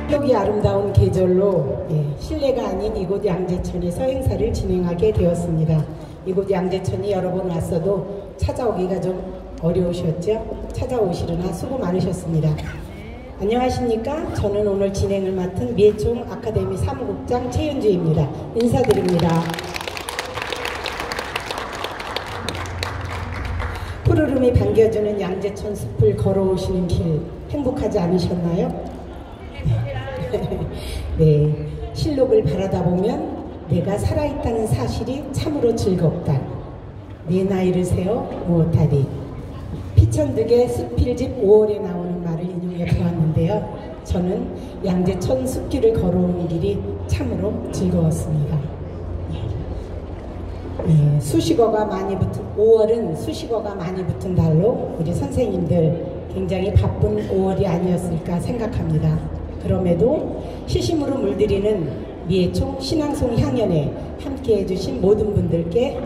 한옥이 아름다운 계절로 실내가 아닌 이곳 양재천에서 행사를 진행하게 되었습니다. 이곳 양재천이 여러 번 왔어도 찾아오기가 좀 어려우셨죠? 찾아오시려나 수고 많으셨습니다. 안녕하십니까? 저는 오늘 진행을 맡은 미애총 아카데미 사무국장 최윤주입니다. 인사드립니다. 푸르름이 반겨주는 양재천 숲을 걸어오시는 길 행복하지 않으셨나요? 네, 실록을 바라다 보면 내가 살아있다는 사실이 참으로 즐겁다. 내 나이를 세어 무엇하리. 피천득의 숲필집 5월에 나오는 말을 인용해 보았는데요. 저는 양재천 숲길을 걸어오는 길이 참으로 즐거웠습니다. 네, 수식어가 많이 붙은 5월은 수식어가 많이 붙은 달로 우리 선생님들 굉장히 바쁜 5월이 아니었을까 생각합니다. 그럼에도 시심으로 물들이는 미애총 신앙송 향연에 함께 해주신 모든 분들께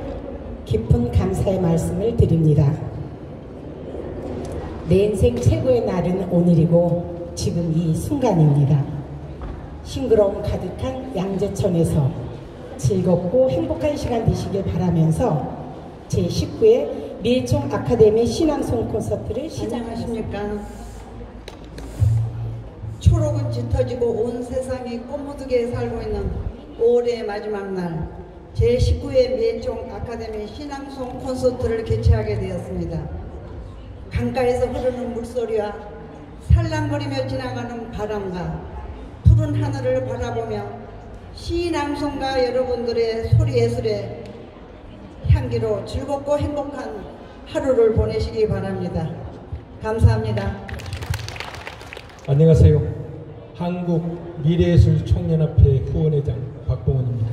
깊은 감사의 말씀을 드립니다. 내 인생 최고의 날은 오늘이고 지금 이 순간입니다. 싱그러움 가득한 양재천에서 즐겁고 행복한 시간 되시길 바라면서 제19회 미애총 아카데미 신앙송 콘서트를 시작하십니까? 초록은 짙어지고 온 세상이 꽃무득에 살고 있는 5월의 마지막 날 제19회 미애총 아카데미 신앙송 콘서트를 개최하게 되었습니다. 강가에서 흐르는 물소리와 살랑거리며 지나가는 바람과 푸른 하늘을 바라보며 신앙송가 여러분들의 소리 예술에 향기로 즐겁고 행복한 하루를 보내시기 바랍니다. 감사합니다. 안녕하세요. 한국미래예술총연합회 후원회장 박봉원입니다.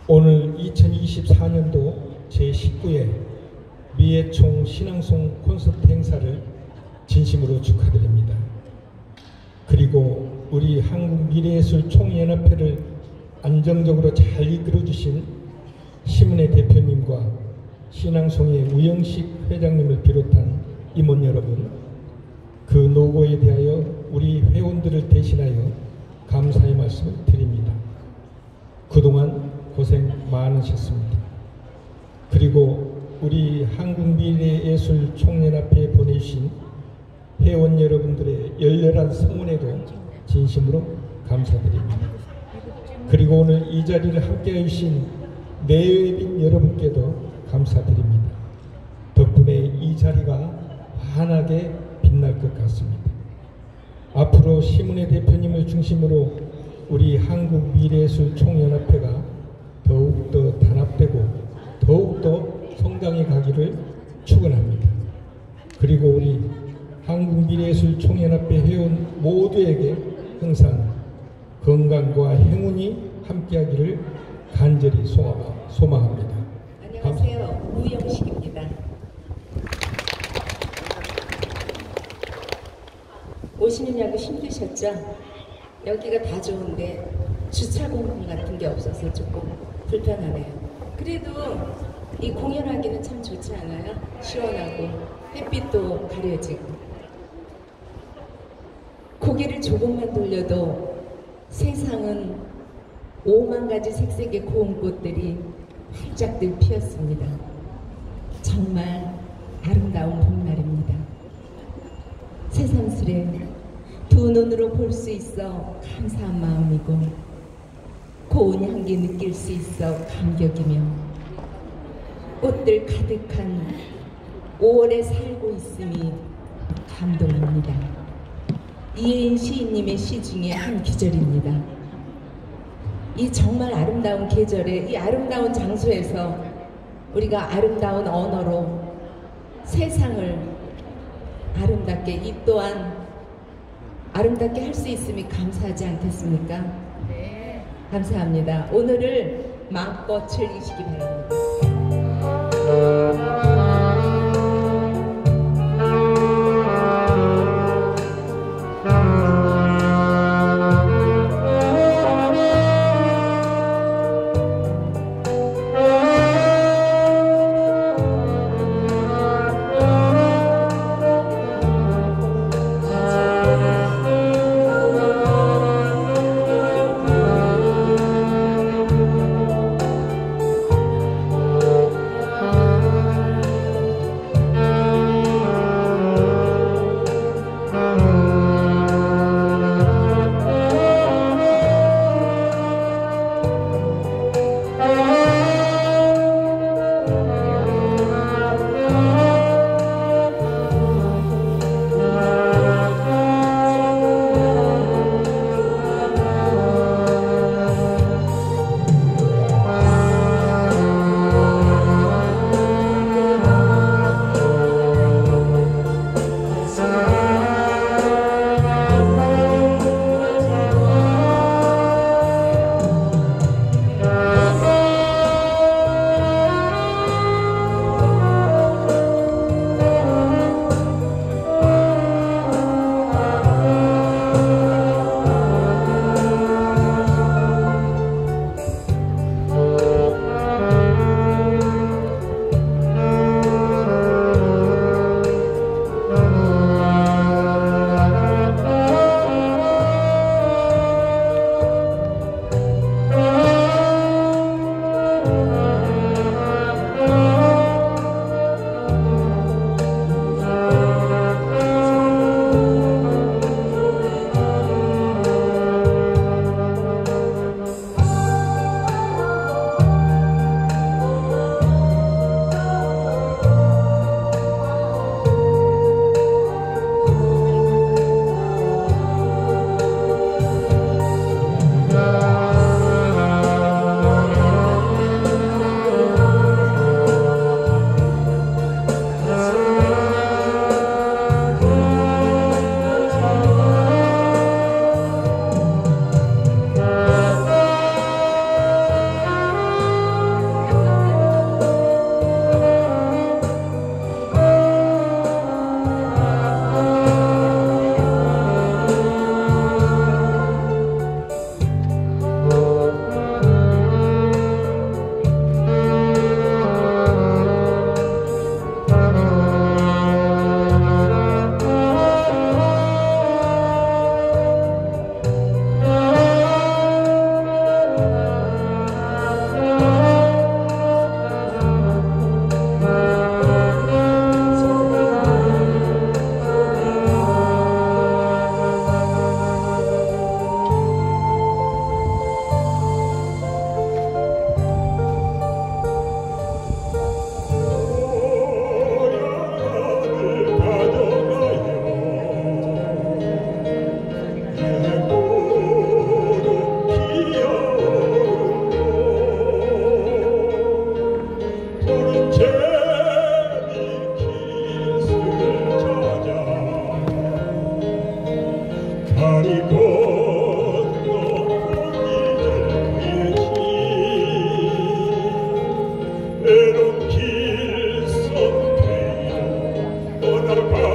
오늘 2024년도 제19회 미애총 신앙송 콘서트 행사를 진심으로 축하드립니다. 그리고 우리 한국미래예술총연합회를 안정적으로 잘 이끌어주신 시문회 대표님과 신앙송의 우영식 회장님을 비롯한 임원 여러분, 그 노고에 대하여 우리 회원들을 대신하여 감사의 말씀을 드립니다. 그동안 고생 많으셨습니다. 그리고 우리 한국미래예술총연합회에 보내주신 회원 여러분들의 열렬한 성원에도 진심으로 감사드립니다. 그리고 오늘 이 자리를 함께 해주신 내외빈 여러분께도 감사드립니다. 덕분에 이 자리가 환하게 빛날 것 같습니다. 앞으로 시문회 대표님을 중심으로 우리 한국미래예술총연합회가 더욱더 단합되고 더욱더 성장해 가기를 축원합니다. 그리고 우리 한국미래예술총연합회 회원 모두에게 항상 건강과 행운이 함께하기를 간절히 소망합니다. 안녕하세요. 우영식입니다. 오시느냐고 힘드셨죠? 여기가 다 좋은데 주차 공간 같은 게 없어서 조금 불편하네요. 그래도 이 공연하기는 참 좋지 않아요? 시원하고 햇빛도 가려지고. 고개를 조금만 돌려도 세상은 5만 가지 색색의 고운 꽃들이 활짝들 피었습니다. 정말 아름다운 봄날입니다. 새삼스레 두 눈으로 볼 수 있어 감사한 마음이고 고운 향기 느낄 수 있어 감격이며 꽃들 가득한 5월에 살고 있음이 감동입니다. 이혜인 시인님의 시 중에 한 구절입니다. 이 정말 아름다운 계절에 이 아름다운 장소에서 우리가 아름다운 언어로 세상을 아름답게 이 또한 아름답게 할 수 있음이 감사하지 않겠습니까? 네. 감사합니다. 오늘을 마음껏 즐기시기 바랍니다. 다리 건너 외로운 길 선택 떠나가는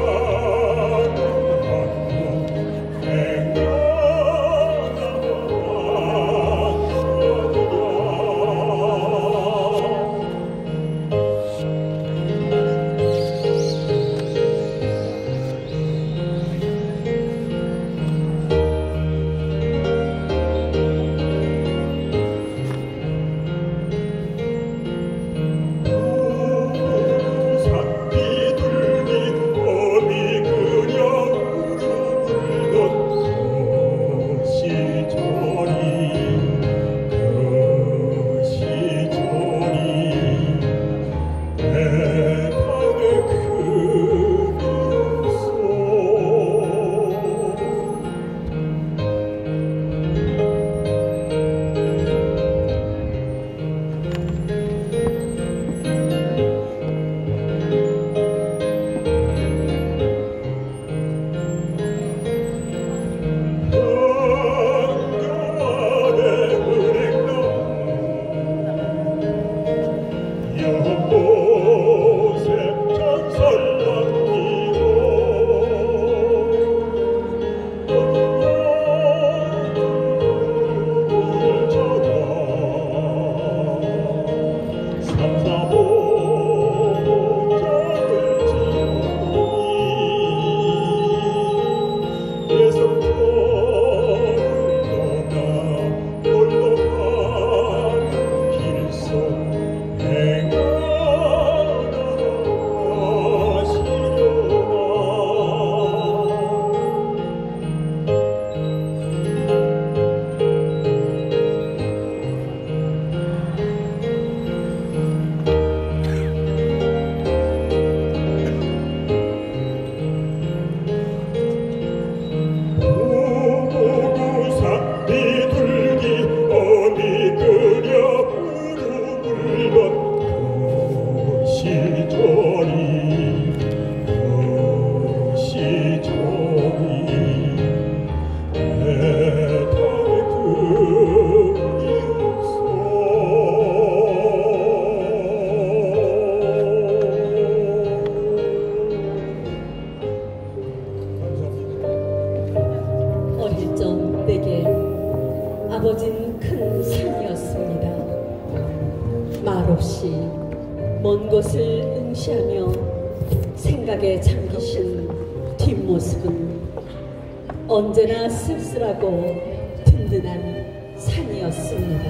아버지는 큰 산이었습니다. 말없이 먼 곳을 응시하며 생각에 잠기신 뒷모습은 언제나 쓸쓸하고 든든한 산이었습니다.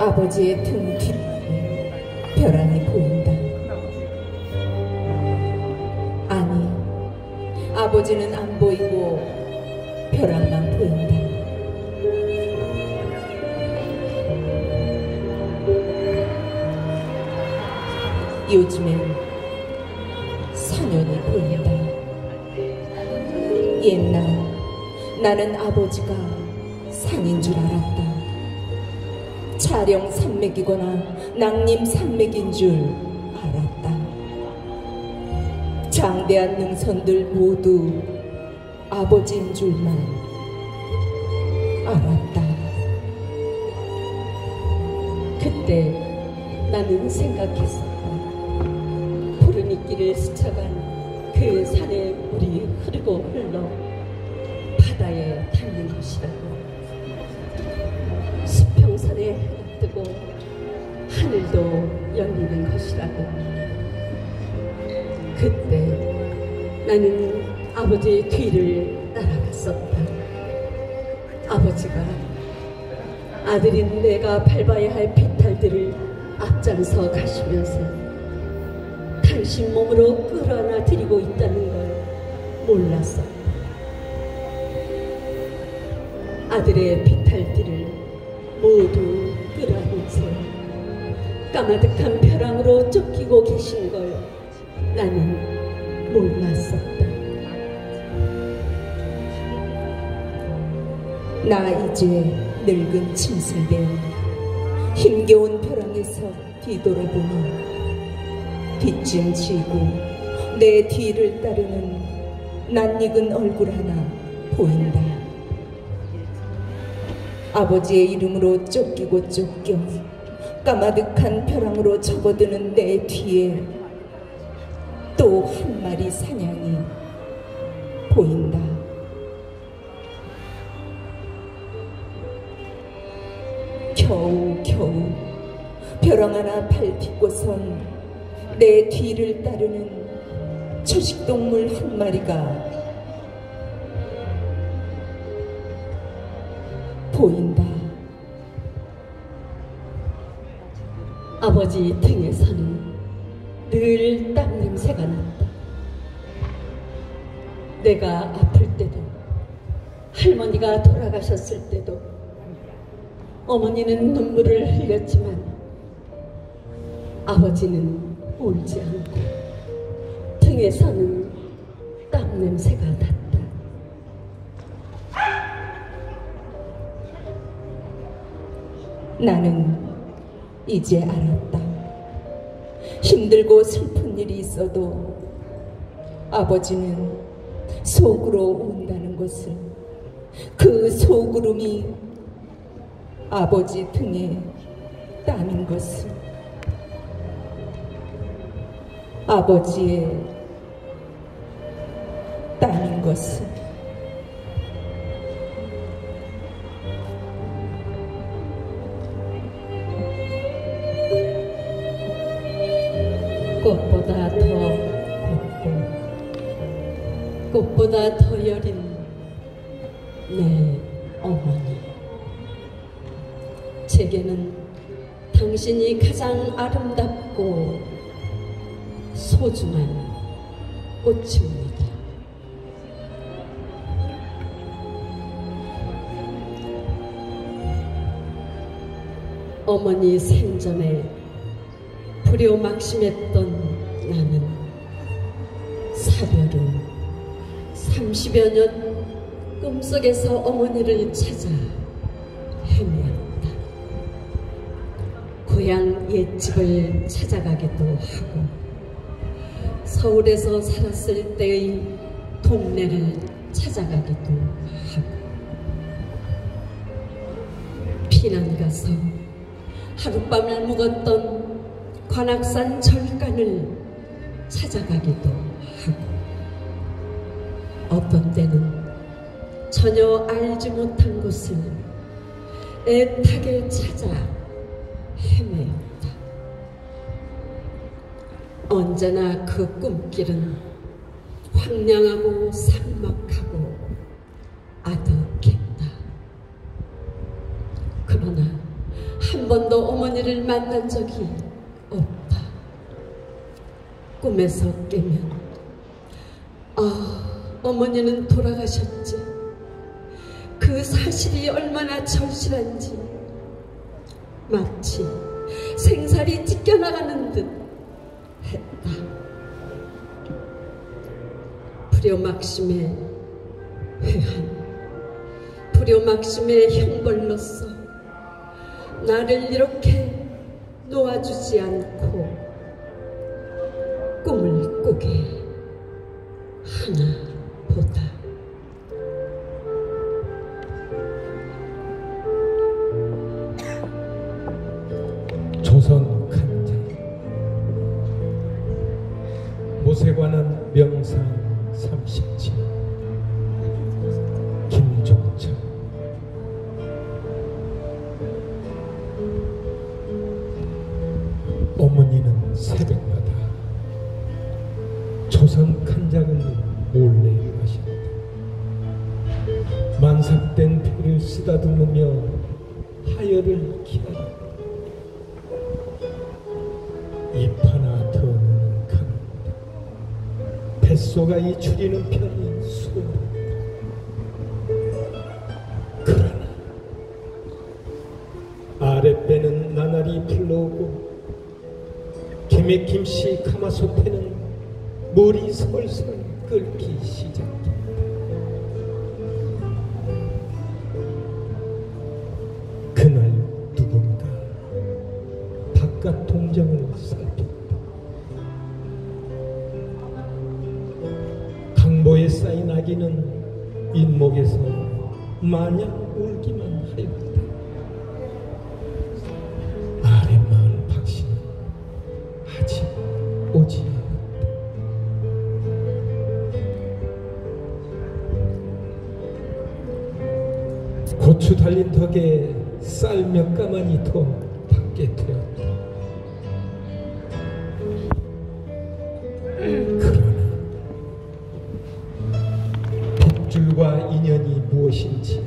아버지의 등 뒤에 벼랑이 보인다. 아니, 아버지는 안 보이고 벼랑만 보인다. 요즘엔 소년이 보인다. 옛날 나는 아버지가 산인 줄 알았다. 차령 산맥이거나 낭림 산맥인 줄 알았다. 장대한 능선들 모두 아버지인 줄만 알았다. 그때 나는 생각했었다. 푸른 이끼를 스쳐간 그 산의 물이 흐르고 흘러 바다에 닿는 것이라고. 수평선에 해가 뜨고 하늘도 열리는 것이라고. 그때 나는 아버지의 뒤를 따라갔었다. 아버지가 아들인 내가 밟아야 할 비탈들을 앞장서 가시면서 당신 몸으로 끌어안아 드리고 있다는 걸 몰랐었다. 아들의 비탈들을 모두 끌어안은 채 까마득한 벼랑으로 쫓기고 계신 걸 나는 몰랐었다. 나 이제 늙은 침슬배 힘겨운 벼랑에서 뒤돌아보니 뒷짐 지고 내 뒤를 따르는 낯익은 얼굴 하나 보인다. 아버지의 이름으로 쫓기고 쫓겨 까마득한 벼랑으로 접어드는 내 뒤에 또 한 마리 사냥이 보인다. 겨우 벼랑 하나 밟히고선 내 뒤를 따르는 초식동물 한 마리가 보인다. 아버지 등에서는 늘 땀 냄새가 난다. 내가 아플 때도, 할머니가 돌아가셨을 때도 어머니는 눈물을 흘렸지만 아버지는 울지 않고 등에서는 땀 냄새가 났다. 나는 이제 알았다. 힘들고 슬픈 일이 있어도 아버지는 속으로 운다는 것을, 그 속으름이 아버지 등에 땀인 것을, 아버지의 땀인 것을. 꽃보다 더 곱고 꽃보다 더 여린 내 어머니, 제게는 당신이 가장 아름답고 소중한 꽃입니다. 어머니 생전에 불효막심했던 나는 사별후 30여 년 꿈속에서 어머니를 찾아 헤매었다. 고향 옛집을 찾아가기도 하고 서울에서 살았을 때의 동네를 찾아가기도 하고 피난 가서 하룻밤을 묵었던 관악산 절간을 찾아가기도 하고 어떤 때는 전혀 알지 못한 곳을 애타게 찾아 헤매었다. 언제나 그 꿈길은 황량하고 삭막하고 아득했다. 그러나 한 번도 어머니를 만난 적이 없다. 꿈에서 깨면 어머니는 돌아가셨지. 그 사실이 얼마나 절실한지 마치 생살이 찢겨나가는 듯 했다. 불효막심의 회한, 불효막심의 형벌로서 나를 이렇게 놓아주지 않고 꿈을 꾸게 하나 보다. 조선 간장 못에 관한 명상 37 김종철. 어머니는 새벽마다 조선 간장을 몰래 마신다. 만삭된 배를 쓰다듬으며 하열을 기다린다. 잎 하나 더 넣는 가는데 뱃속아이 줄이는 편이 수월하다. 그러나 아랫배는 나날이 불러오고 김에 가마솥에는 물이 솔솔 끓기 시작했다. 그날 누군가 바깥 동정을 살폈다. 잇몸에 쌓인 아기는 잇목에서 마냥 울기만 하였다. 아랫마을 박씨는 아직 오지 않았다. 고추 달린 덕에 쌀 몇 가마니 더 받게 되었다. 그러나 빗줄과 인연이 무엇인지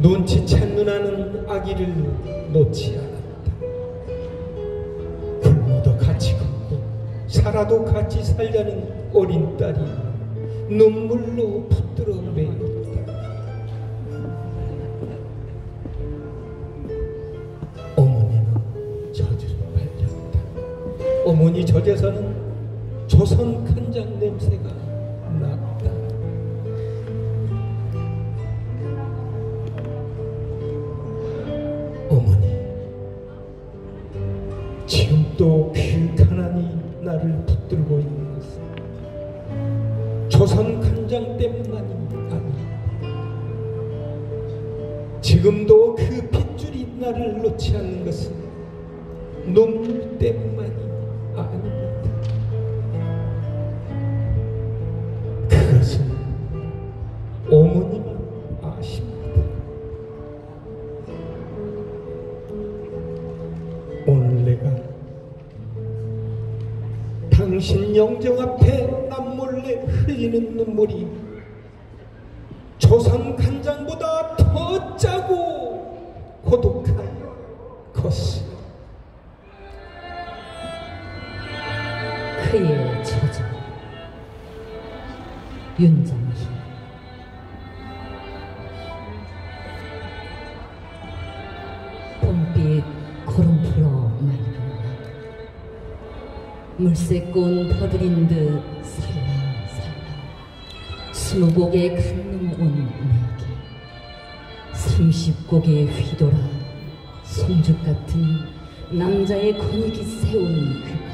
눈치챈 누나는 아기를 놓지 않았다. 굶어도 같이 굶고 살아도 같이 살자는 어린 딸이 눈물로 붙들어 매였다. 어머니 젖에서는 조선 간장 냄새가 났다. 어머니, 지금도 퀼가난이 나를 붙들고 있는 것은 조선 간장 때문만이 아니다. 지금도 그 핏줄이 나를 놓지 않는 것은 눈물 때문만이 아닙니다. 그것은 어머니만 아십니다. 오늘 내가 당신 영정 앞에 남몰래 흘리는 눈물이 조선 간장보다 더 짜고 고독한 것을 그의 처자 윤정희. 봄빛 구름 풀어 맑은 물새꽃 퍼들인 듯 살랑살랑 20곡의 간놈 온 내게 30곡의 휘돌아 송죽 같은 남자의 권익이 세운 그가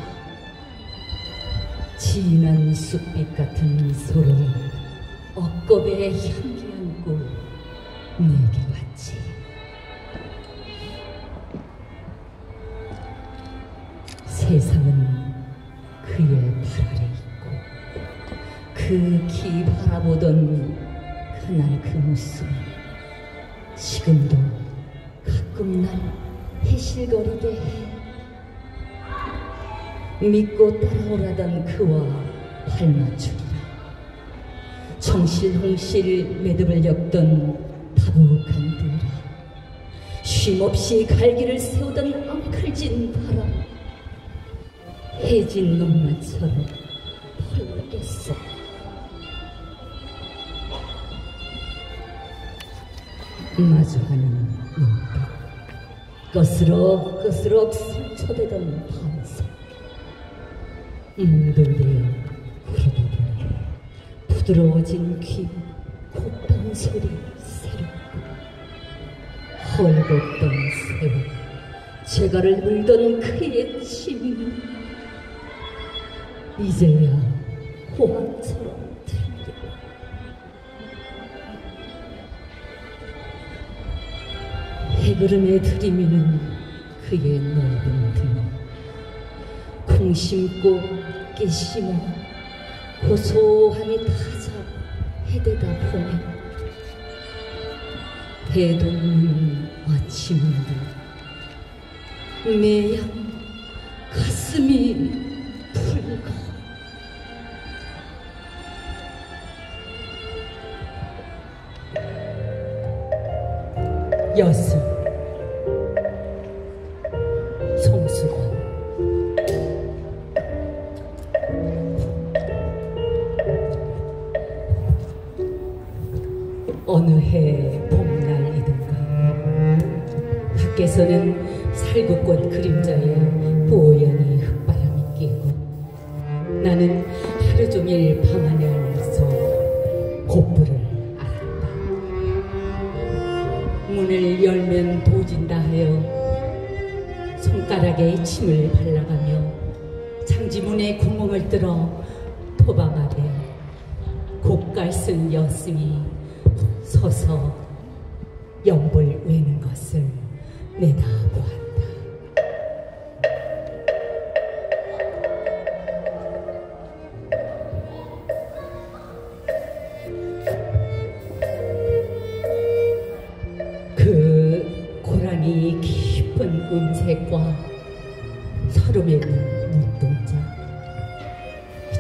진한 쑥빛 같은 미소로 억겁의 향기 안고 내게 왔지. 세상은 그의 발 아래 있고 그 기 바라보던 그날 그 모습 지금도 가끔 날 해실거리게 해. 믿고 따라오라던 그와 발맞추리라. 정실홍실 매듭을 엮던 다복한 드라 쉼없이 갈기를 세우던 엉클진 바람 해진 눈만처럼 펄럭였어. 마주하는 눈빛 거스럭거스럭 상처되던 밤새 뭉돌대어 흐르는 부드러워진 귀 콧방 소리 새롭고 헐겁던 세월 재갈을 물던 그의 침 이제야 호황처럼 들리고 해구름에 들이미는 그의 넓은 등 콩 심고 깨 심어 고소함이 타자 해대다 보면 대동문 아침인 듯 매양 가슴이 붉어. 여수 송수건. 어느 해 봄날이든가 밖에서는 살구꽃 그림자에 뽀얀이 흙바람이 끼고 나는 하루 종일 방 안에 앉아서 곧불을 앓았다. 문을 열면 도진다 하여 손가락에 침을 발라가며 장지문에 구멍을 뚫어 토방 아래 옷갈 쓴 여승이 서서 연불 외는 것을 내다보았다. 그 고라니 깊은 음색과 서름에 있는 눈동자,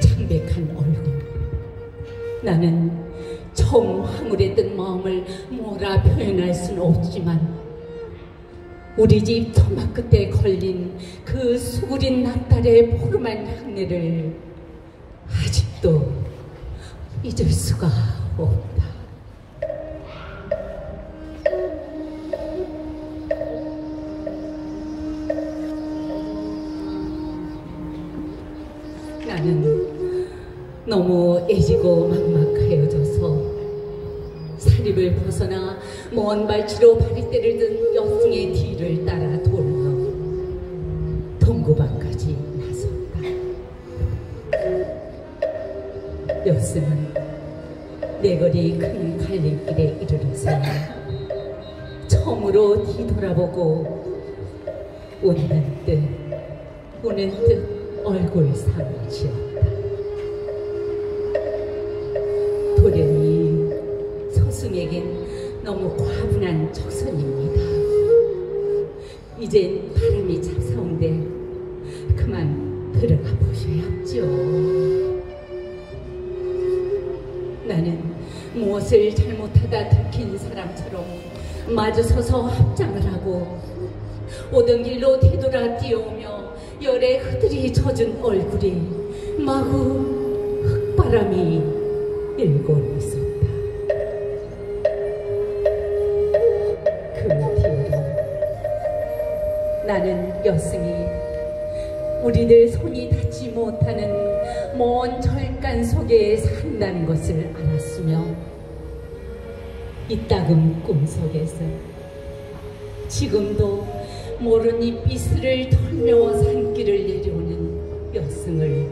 창백한 얼굴, 나는 처음 황홀했던 마음을 뭐라 표현할 수는 없지만 우리 집 토막 끝에 걸린 그 수구린 낙달의 포름한 향내를 아직도 잊을 수가 없다. 나는 너무 애지고 막막하여져서 사립을 벗어나 먼 발치로 바리떼를 든 여승의 뒤를 따라 돌며 동구방까지 나섰다. 여승은 내거리 큰 갈림길에 이르러서야 처음으로 뒤돌아보고 웃는 듯 얼굴상을 지었다. 돌연히 서승에겐 너무 과분한 척선입니다. 이젠 바람이 잡사온데 그만 들어가 보셔야죠. 나는 무엇을 잘못하다 들킨 사람처럼 마주서서 합장을 하고 오던 길로 되돌아 뛰어오며 열에 흐드리 젖은 얼굴이 마구 흙바람이 일고 있었다. 그 뒤로 나는 여승이 우리들 손이 닿지 못하는 먼 절간 속에 산다는 것을 알았으며 이따금 꿈속에서 지금도 모르니 삐스를 털며 산길을 내려오는 여승을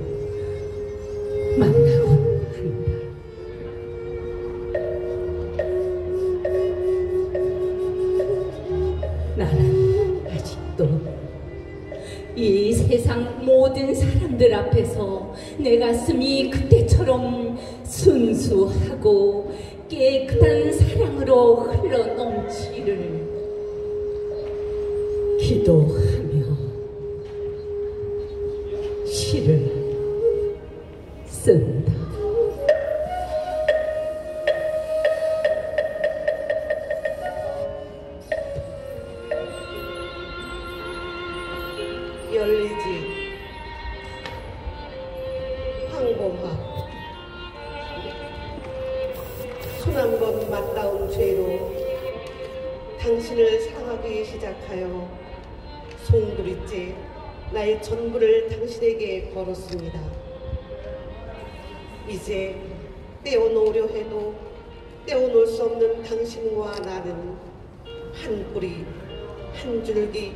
만나곤 한다. 나는 아직도 이 세상 모든 사람들 앞에서 내 가슴이 그때처럼 순수하고 깨끗한 사랑으로 흘러넘치기를 기도하며 시를 쓴다. 열리지 황봉화 손 한 번 맞닿은 죄로 당신을 사랑하기 시작하여 송두리째 나의 전부를 당신에게 걸었습니다. 이제 떼어놓으려 해도 떼어놓을 수 없는 당신과 나는 한 뿌리, 한 줄기,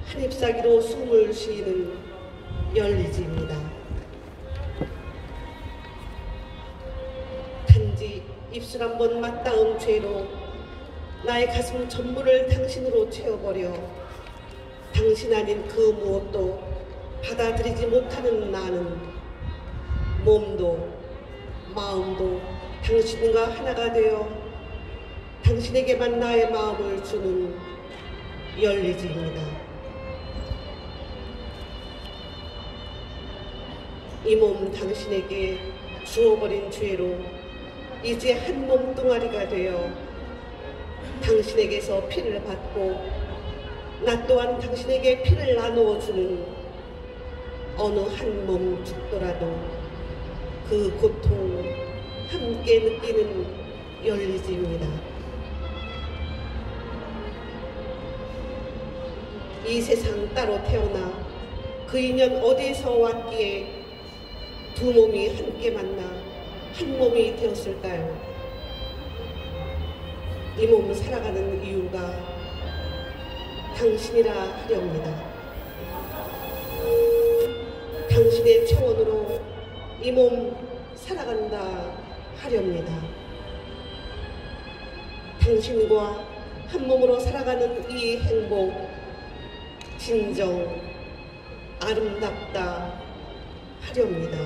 한 잎사귀로 숨을 쉬는 열리지입니다. 단지 입술 한번 맞닿은 죄로 나의 가슴 전부를 당신으로 채워버려 당신 아닌 그 무엇도 받아들이지 못하는 나는 몸도 마음도 당신과 하나가 되어 당신에게만 나의 마음을 주는 열리지입니다. 이 몸 당신에게 주어버린 죄로 이제 한 몸뚱아리가 되어 당신에게서 피를 받고 나 또한 당신에게 피를 나누어주는 어느 한 몸 죽더라도 그 고통 함께 느끼는 열리지입니다. 이 세상 따로 태어나 그 인연 어디에서 왔기에 두 몸이 함께 만나 한 몸이 되었을까요? 이 몸을 살아가는 이유가 당신이라 하렵니다. 당신의 체온으로 이 몸 살아간다 하렵니다. 당신과 한 몸으로 살아가는 이 행복, 진정 아름답다 하렵니다.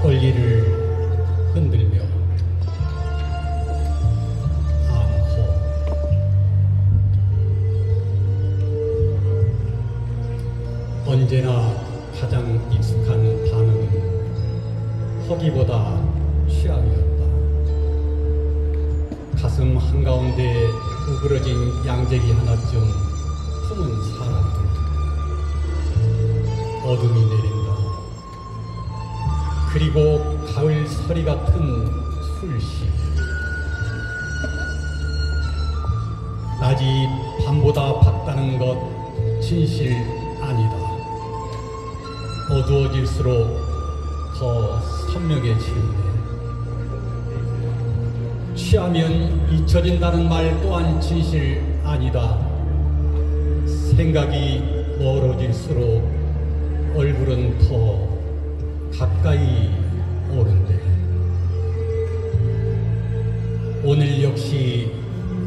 권리를 흔들며 암호 언제나 가장 익숙한 반응은 허기보다 취함이었다. 가슴 한가운데 우그러진 양재기 하나쯤 품은 사람들. 어둠이 내린다. 그리고 가을 서리 같은 술시. 낮이 밤보다 밝다는 것 진실 아니다. 어두워질수록 더 선명해지는데 취하면 잊혀진다는 말 또한 진실 아니다. 생각이 멀어질수록 얼굴은 더 가까이 오는데 오늘 역시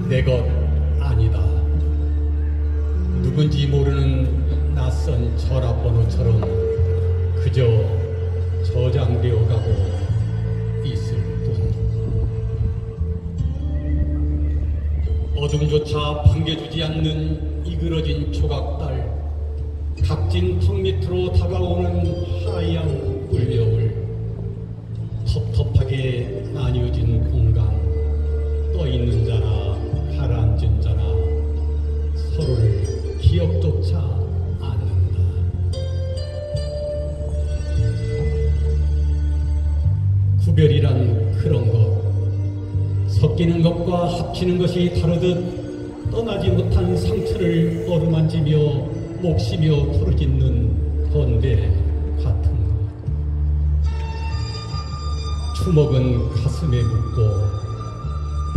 내 것 아니다. 누군지 모르는 낯선 전화번호처럼 그저 저장되어 가고 있을 뿐. 어둠조차 반겨주지 않는 이그러진 조각달, 각진 턱 밑으로 다가오는 하얀 울려울, 텁텁하게 나뉘어진 공간, 떠 섞이는 것과 합치는 것이 다르듯 떠나지 못한 상처를 어루만지며 목시며 부르짖는 건배 같은 것. 주먹은 가슴에 묻고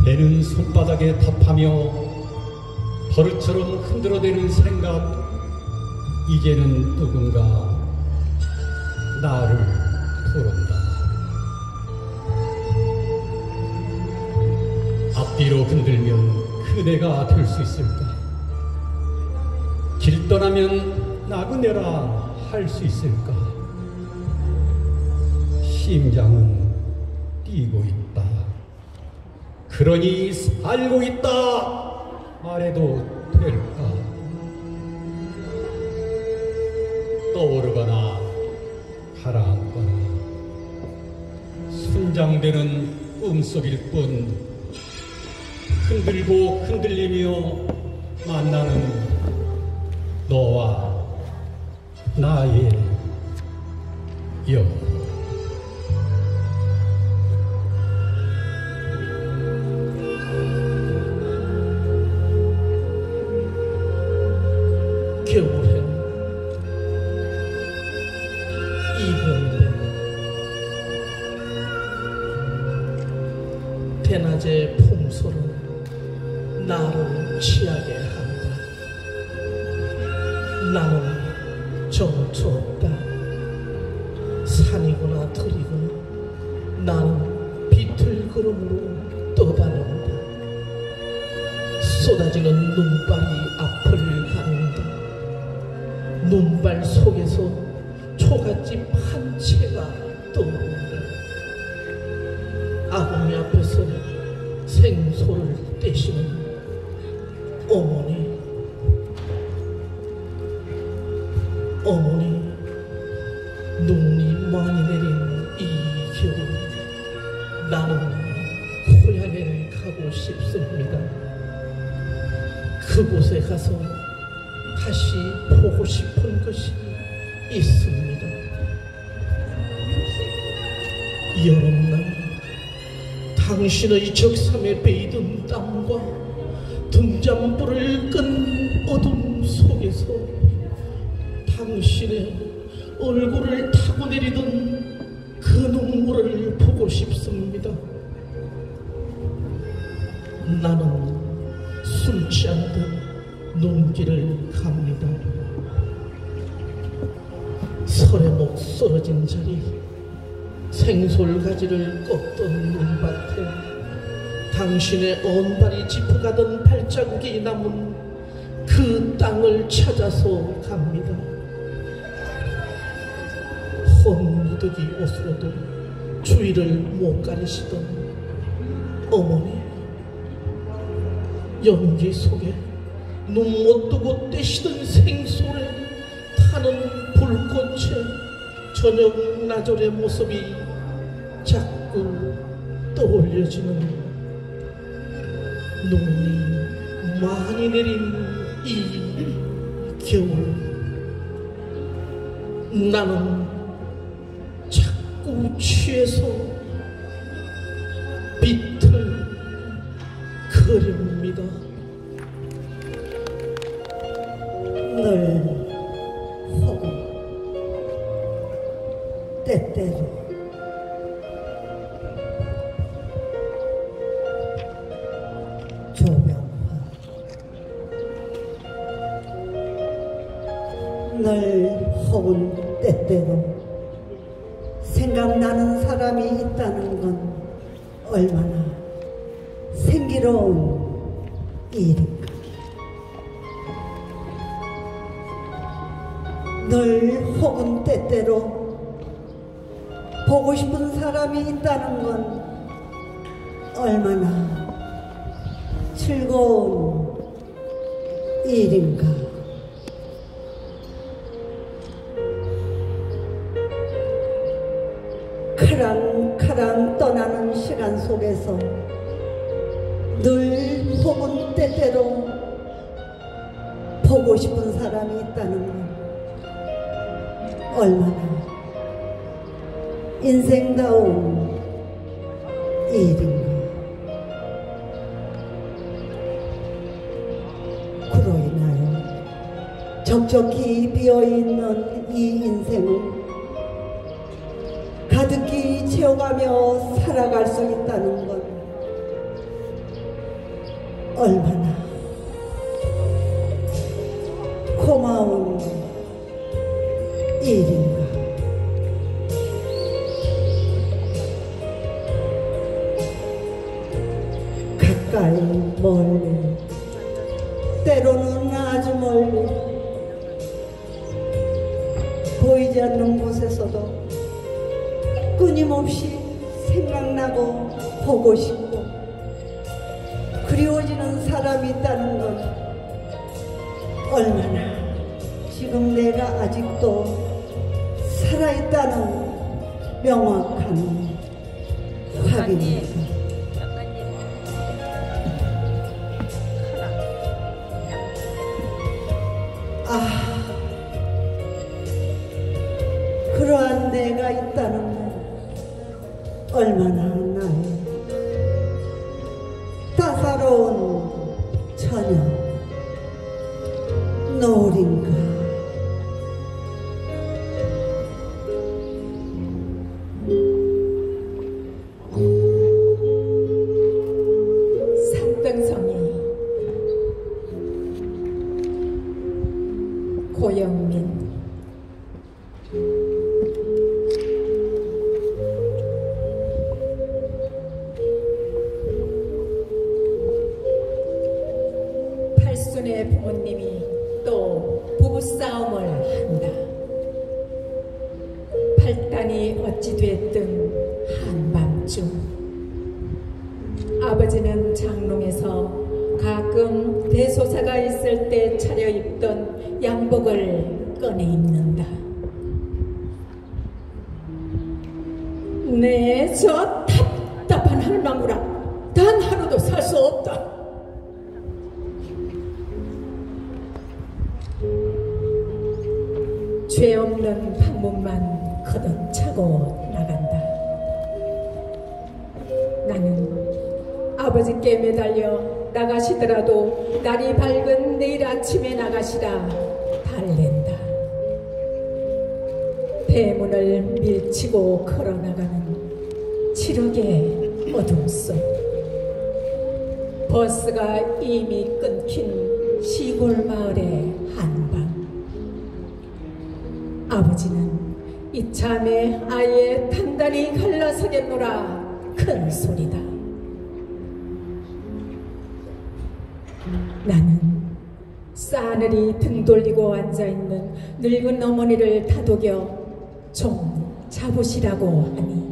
배는 손바닥에 답하며 버릇처럼 흔들어대는 생각. 이제는 누군가 나를 부른다. 앞뒤로 흔들면 그대가 될 수 있을까? 길 떠나면 나그네라 할 수 있을까? 심장은 뛰고 있다. 그러니 살고 있다 말해도 될까? 떠오르거나 가라앉거나 순장되는 꿈속일 뿐 흔들고 흔들리며 만나는 너와 나의 영혼. 겨울엔 이건데 대낮의 풍소는 나를 취하게 한다. 나는 정처 없다. 산이구나 들이구나 나는 비틀구름으로 떠다닌다. 쏟아지는 눈발이 앞을 가른다. 눈발 속에서 초가집 한 채가 떠오른다. 아버지 앞에서 생소를 떼시는 어머니. 어머니, 눈이 많이 내린 이 겨울 나는 고향에 가고 싶습니다. 그곳에 가서 다시 보고 싶은 것이 있습니다. 여름날 당신의 적삼에 베이던 땀과 등잔불을 끈 어둠 속에서 당신의 얼굴을 타고 내리던 그 눈물을 보고 싶습니다. 나는 술 취한 듯 눈길을 갑니다. 설에목 쓰러진 자리, 생솔가지를 꺾던 눈밭에 당신의 언발이 짚어가던 발자국이 남은 그 땅을 찾아서 갑니다. 헌무더기 옷으로도 주위를 못 가리시던 어머니, 연기 속에 눈 못 뜨고 떼시던 생솔에 타는 불꽃에 저녁 나절의 모습이 자꾸 떠올려지는 눈이 많이 내린 이 겨울 나는 자꾸 취해서 비틀거립니다. 늘 혹은 때때로 조병화 늘 혹은 때때로 생각나는 사람이 있다는 건 얼마나 생기로운 일인가. 늘 혹은 때때로 보고 싶은 사람이 있다는 건 얼마나 즐거운 일인가. 카랑카랑 떠나는 시간 속에서 늘 혹은 때때로 보고 싶은 사람이 있다는 건 얼마나 인생다운 일인가. 적적히 비어있는 이 인생을 가득히 채워가며 살아갈 수 있다는 건 얼마나 고마운 일인가. 가까이 멀리 때로는 아주 멀리 보이지 않는 곳에서도 끊임없이 생각나고 보고 싶고 그리워지는 사람이 있다는 건 얼마나 지금 내가 아직도 살아있다는 명확한 확인입니다. 그러한 내가 있다는 건 얼마나 나의 따사로운 처녀 노을인가. 산등성이 고영민. 팔순의 부모님이 또 부부싸움을 한다. 팔단이 어찌 됐든 한밤중 아버지는 장롱에서 가끔 대소사가 있을 때 차려입던 양복을 꺼내 입는다. 네, 저 답답한 할망구라 단 하루도 살 수 없다. 죄 없는 방문만 걷어차고 나간다. 나는 아버지께 매달려 나가시더라도 날이 밝은 내일 아침에 나가시라 달랜다. 대문을 밀치고 걸어나가는 칠흑의 어둠 속 버스가 이미 끊긴 시골 마을의 한밤, 아버지는 이참에 아예 단단히 갈라서겠노라 큰 소리다. 나는 싸늘히 등 돌리고 앉아있는 늙은 어머니를 다독여 좀 잡으시라고 하니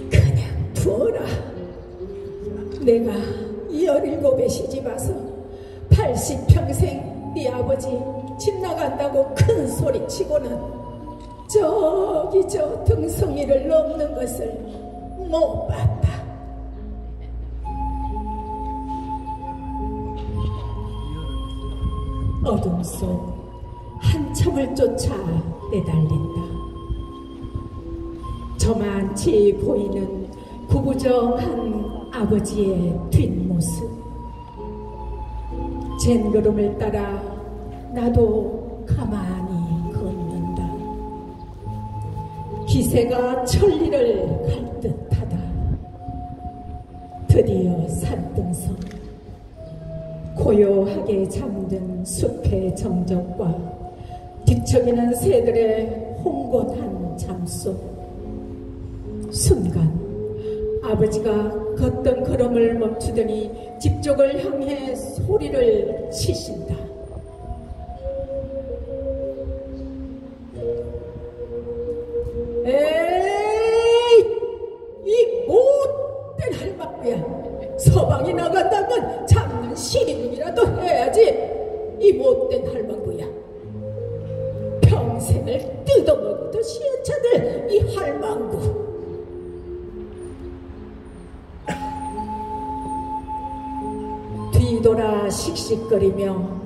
그냥 두어라. 내가 17에 시집와서 80평생 네 아버지 집 나간다고 큰 소리치고는 저기 저 등성이를 넘는 것을 못 봤다. 어둠 속 한참을 쫓아 내달린다. 저만치 보이는 구부정한 아버지의 뒷모습, 젠걸음을 따라 나도 가만히 걷는다. 기세가 천리를 갈 듯하다. 드디어 산등성, 고요하게 잠든 숲의 정적과 뒤척이는 새들의 홍곤한 잠속, 순간 아버지가 걷던 걸음을 멈추더니 집 쪽을 향해 소리를 치신다. 에이, 이 못된 할망구야. 서방이 나간다면 잡는 시리눈이라도 해야지. 이 못된 할망구야. 평생을 뜯어먹어도 시원찮을 이 할망구. 뒤돌아 씩씩거리며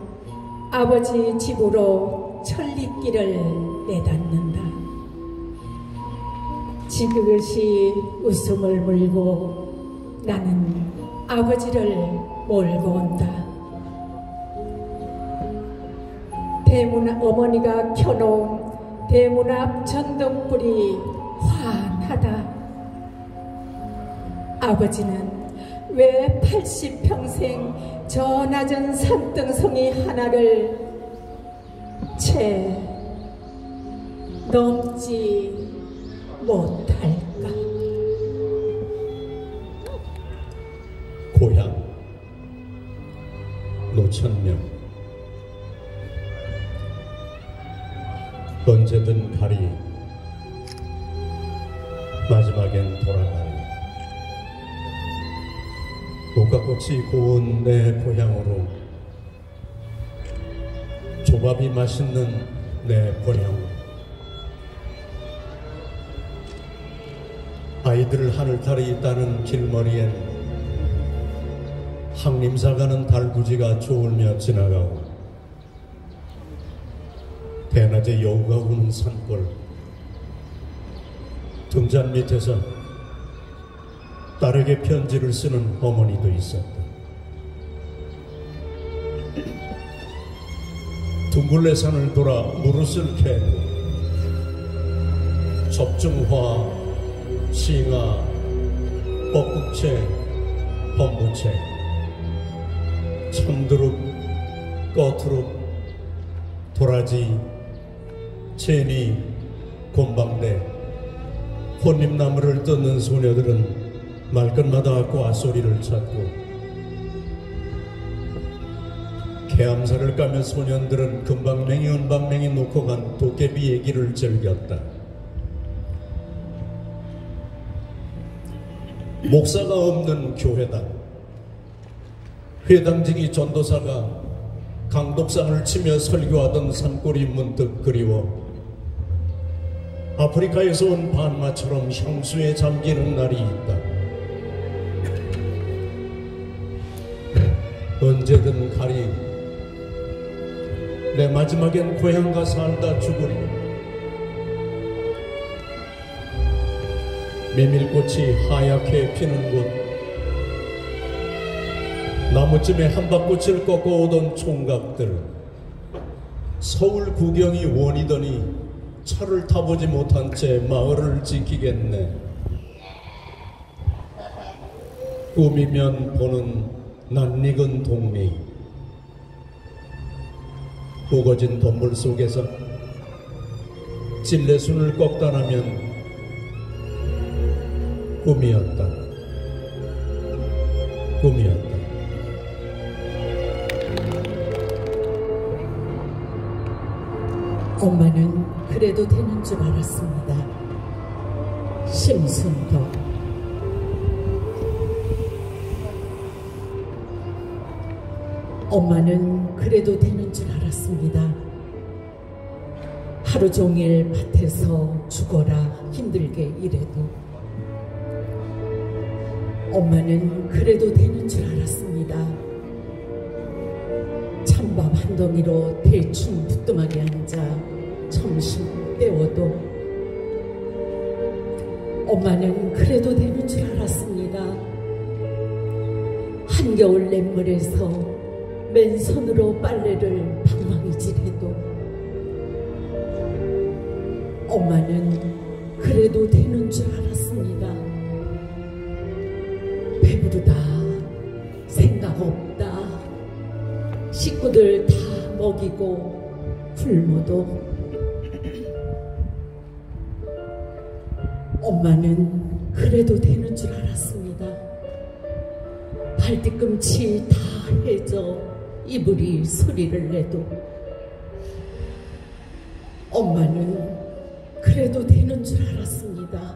아버지 집으로 천리길을 내닫는다. 지그시 웃음을 물고 나는 아버지를 몰고 온다. 대문 어머니가 켜놓은 대문 앞 전등불이 환하다. 아버지는 왜 80평생 저 낮은 산등성이 하나를 채 넘지 못할까? 고향 노천명. 언제든 가리 마지막엔 돌아가리. 녹화꽃이 고운 내 고향으로, 조밥이 맛있는 내 고향으로, 아이들 하늘달이 있다는 길머리엔 항림사 가는 달구지가 저울며 지나가고, 대낮에 여우가 우는 산골, 등잔 밑에서 딸에게 편지를 쓰는 어머니도 있었다. 둥굴레산을 돌아 무릇을 캐고 접중화, 싱아, 뻐꾹채, 범부채, 참두릅, 꺼투릅, 도라지, 채니, 곰방대, 혼잎나무를 뜯는 소녀들은 말끝마다 꽈소리를 찾고, 개암살을 까며 소년들은 금방맹이 은방맹이 놓고 간 도깨비 얘기를 즐겼다. 목사가 없는 교회당, 회당직이 전도사가 강독상을 치며 설교하던 산골이 문득 그리워 아프리카에서 온 반마처럼 향수에 잠기는 날이 있다. 언제든 가리, 내 마지막엔 고향가 살다 죽으리. 메밀꽃이 하얗게 피는 곳, 나무쯤에 한박꽃을 꺾어오던 총각들, 서울 구경이 원이더니 차를 타보지 못한 채 마을을 지키겠네. 꿈이면 보는 낯익은 동리, 우거진 덤불 속에서 찔레순을 꺾다나면 꿈이었다. 꿈이었다. 엄마는 그래도 되는 줄 알았습니다. 심순덕. 엄마는 그래도 되는 줄 알았습니다. 하루 종일 밭에서 죽어라 힘들게 일해도 엄마는 그래도 되는 줄 알았습니다. 찬밥 한 덩이로 대충 부뚜막에 앉아 점심 때워도 엄마는 그래도 되는 줄 알았습니다. 한겨울 냇물에서 맨손으로 빨래를 방망이질해도 엄마는 그래도 되는 줄 알았습니다. 배부르다, 생각 없다, 식구들 다 먹이고 굶어도 엄마는 그래도 되는 줄 알았습니다. 발뒤꿈치 다 해져 이불이 소리를 내도 엄마는 그래도 되는 줄 알았습니다.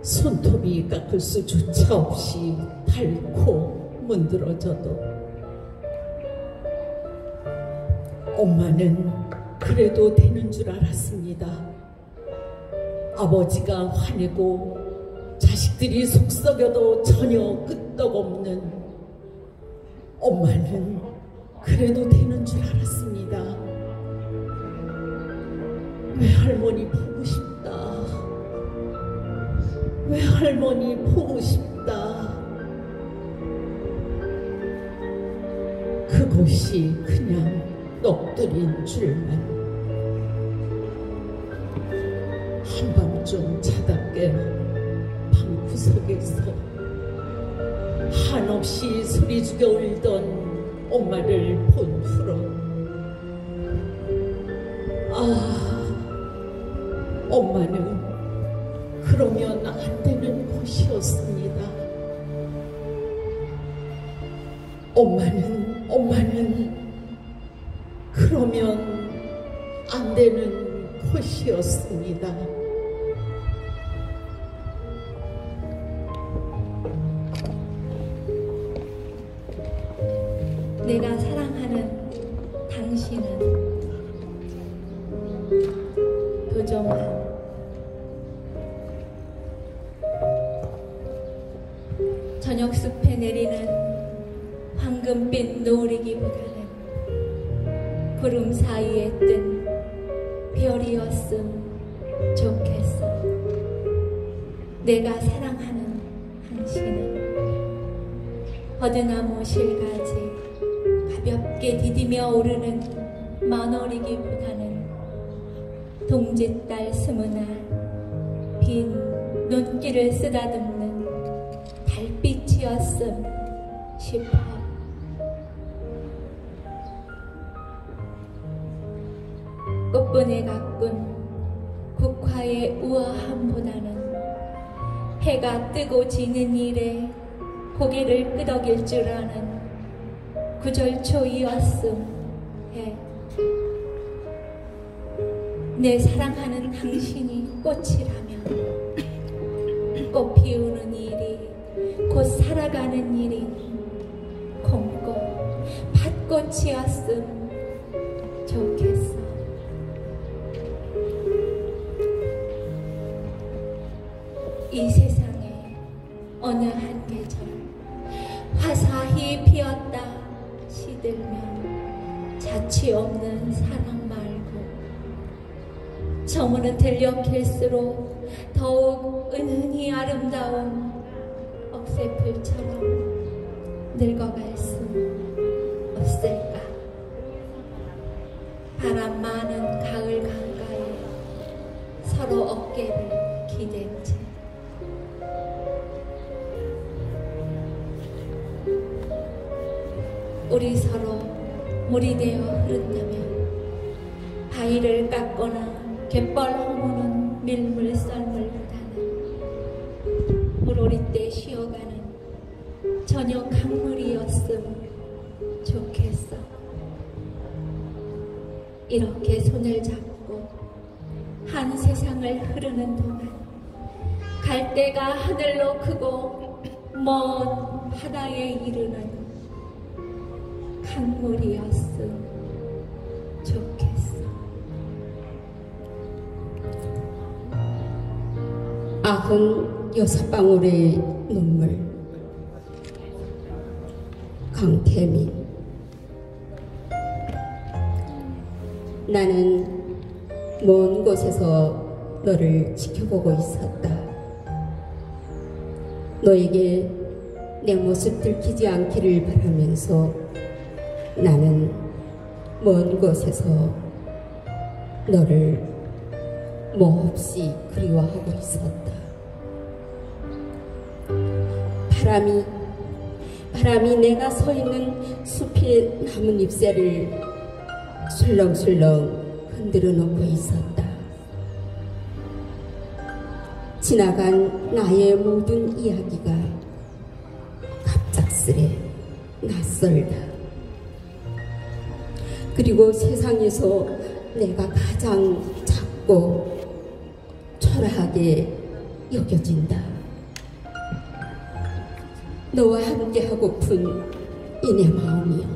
손톱이 깎을 수조차 없이 닳고 문드러져도 엄마는 그래도 되는 줄 알았습니다. 아버지가 화내고 자식들이 속썩여도 전혀 끄떡없는 엄마는 그래도 되는 줄 알았습니다. 외할머니 보고 싶다. 외할머니 보고 싶다. 없이 그냥 넋두린 줄만 한밤중 자다 깨 방구석에서 한없이 소리 죽여 울던 엄마를 본 후로 엄마는 그러면 안 되는 곳이었습니다. 엄마는 그러면 안 되는 곳이었습니다. 내가 사랑하는 당신은 도정아. 저녁 숲에 내리는 황금빛 노을이기보다는 구름 사이에 뜬 별이었음 좋겠어. 내가 사랑하는 당신은 버드나무 실가지 가볍게 디디며 오르는 만월이기보다는 동짓달 스무날 빈 눈길을 쓰다듬는 달빛이었음 싶어. 꽃분에 가꾼 국화의 우아함보다는 해가 뜨고 지는 일에 고개를 끄덕일 줄 아는 구절초이었음 해. 내 사랑하는 당신이 꽃이라면 꽃 피우는 일이 곧 살아가는 일이 콩꽃 팥꽃이었음 좋겠어. 이 세상에 어느 한 계절 화사히 피었다 시들면 자취 없는 사랑 말고 저물은 들녘일수록 더욱 은은히 아름다운 억새풀처럼 늙어갈 수 없을까. 바람 많은 가을 강가에 서로 어깨를 기댄 채 우리 서로 물이 되어 흐른다면 바위를 깎거나 갯벌 허무는 밀물 썰물보다는 물오리 때 쉬어가는 저녁 강물이었음 좋겠어. 이렇게 손을 잡고 한 세상을 흐르는 동안 갈대가 하늘로 크고 먼 바다에 이르는 강물이었음 좋겠어. 96방울의 눈물. 강태민. 나는 먼 곳에서 너를 지켜보고 있었다. 너에게 내 모습 들키지 않기를 바라면서 나는 먼 곳에서 너를 몹시 그리워하고 있었다. 바람이 내가 서 있는 숲의 나뭇잎새를 술렁술렁 흔들어 놓고 있었다. 지나간 나의 모든 이야기가 갑작스레 낯설다. 그리고 세상에서 내가 가장 작고 초라하게 여겨진다. 너와 함께하고픈 이 내 마음이여,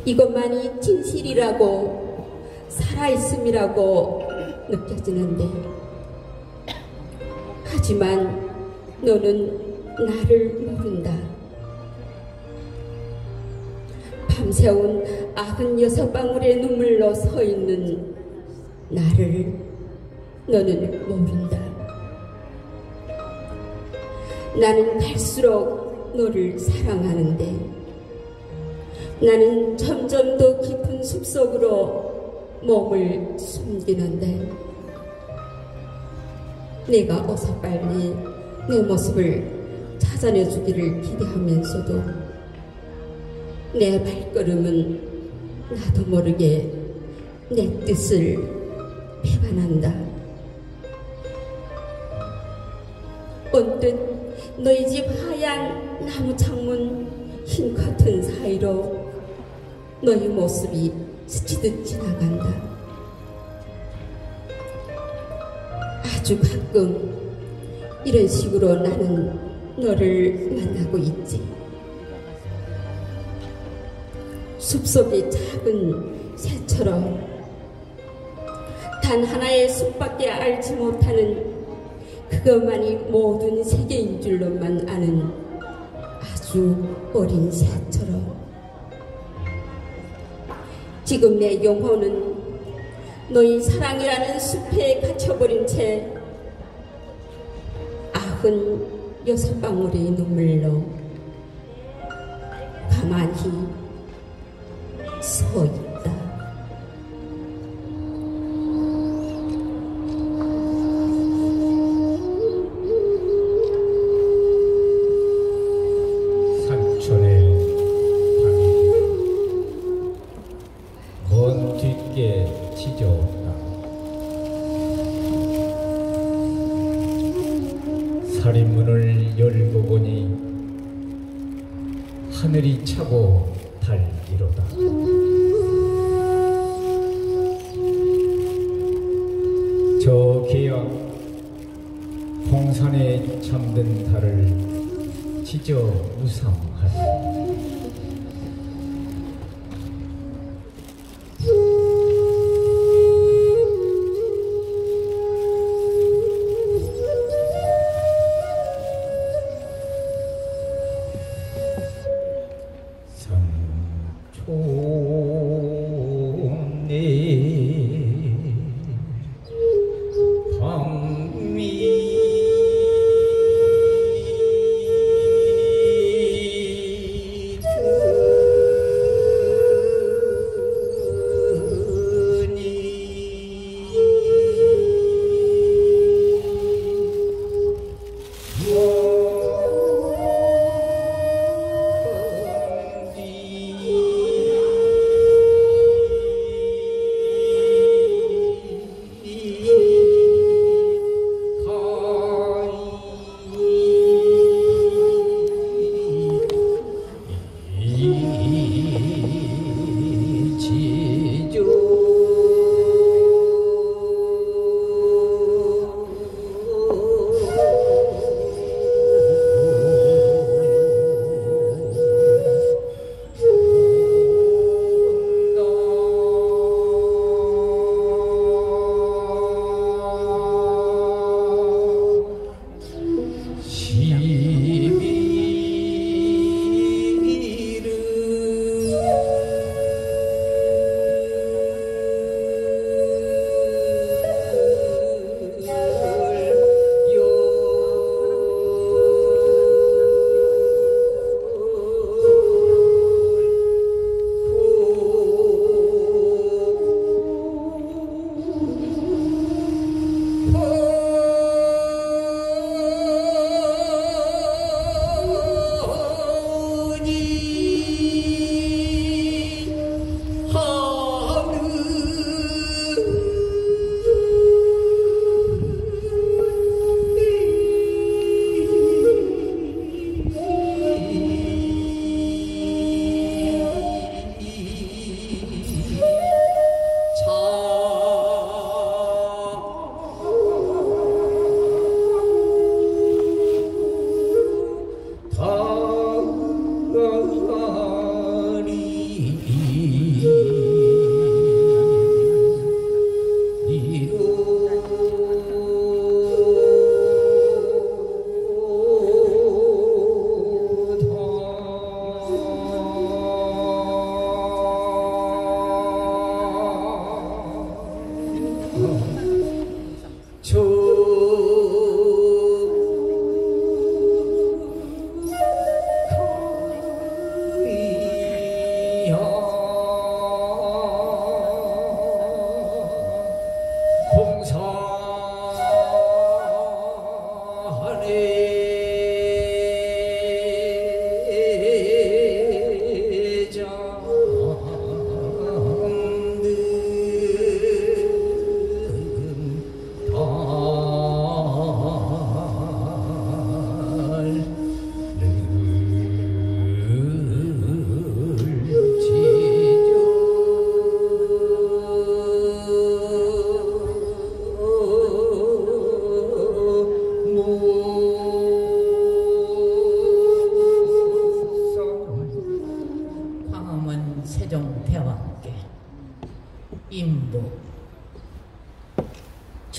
이것만이 진실이라고 살아있음이라고 느껴지는데, 하지만 너는 나를 모른다. 밤새운 96방울의 눈물로 서 있는 나를 너는 모른다. 나는 갈수록 너를 사랑하는데 나는 점점 더 깊은 숲속으로 몸을 숨기는데 내가 어서 빨리 내 모습을 찾아내주기를 기대하면서도 내 발걸음은 나도 모르게 내 뜻을 배반한다. 언뜻 너희 집 하얀 나무 창문 흰 커튼 사이로 너희 모습이 스치듯 지나간다. 아주 가끔 이런 식으로 나는 너를 만나고 있지. 숲속의 작은 새처럼 단 하나의 숲밖에 알지 못하는 그것만이 모든 세계인 줄로만 아는 아주 어린 새처럼 지금 내 영혼은 너희 사랑이라는 숲에 갇혀버린 채 96방울의 눈물로 가만히 서 있다. 산촌의 밤이 먼 뒷게 지져온다. 살인문을 열고 보니 하늘이 차고 달기로다. 저 계약 홍산에 잠든 달을 지저 우상하다.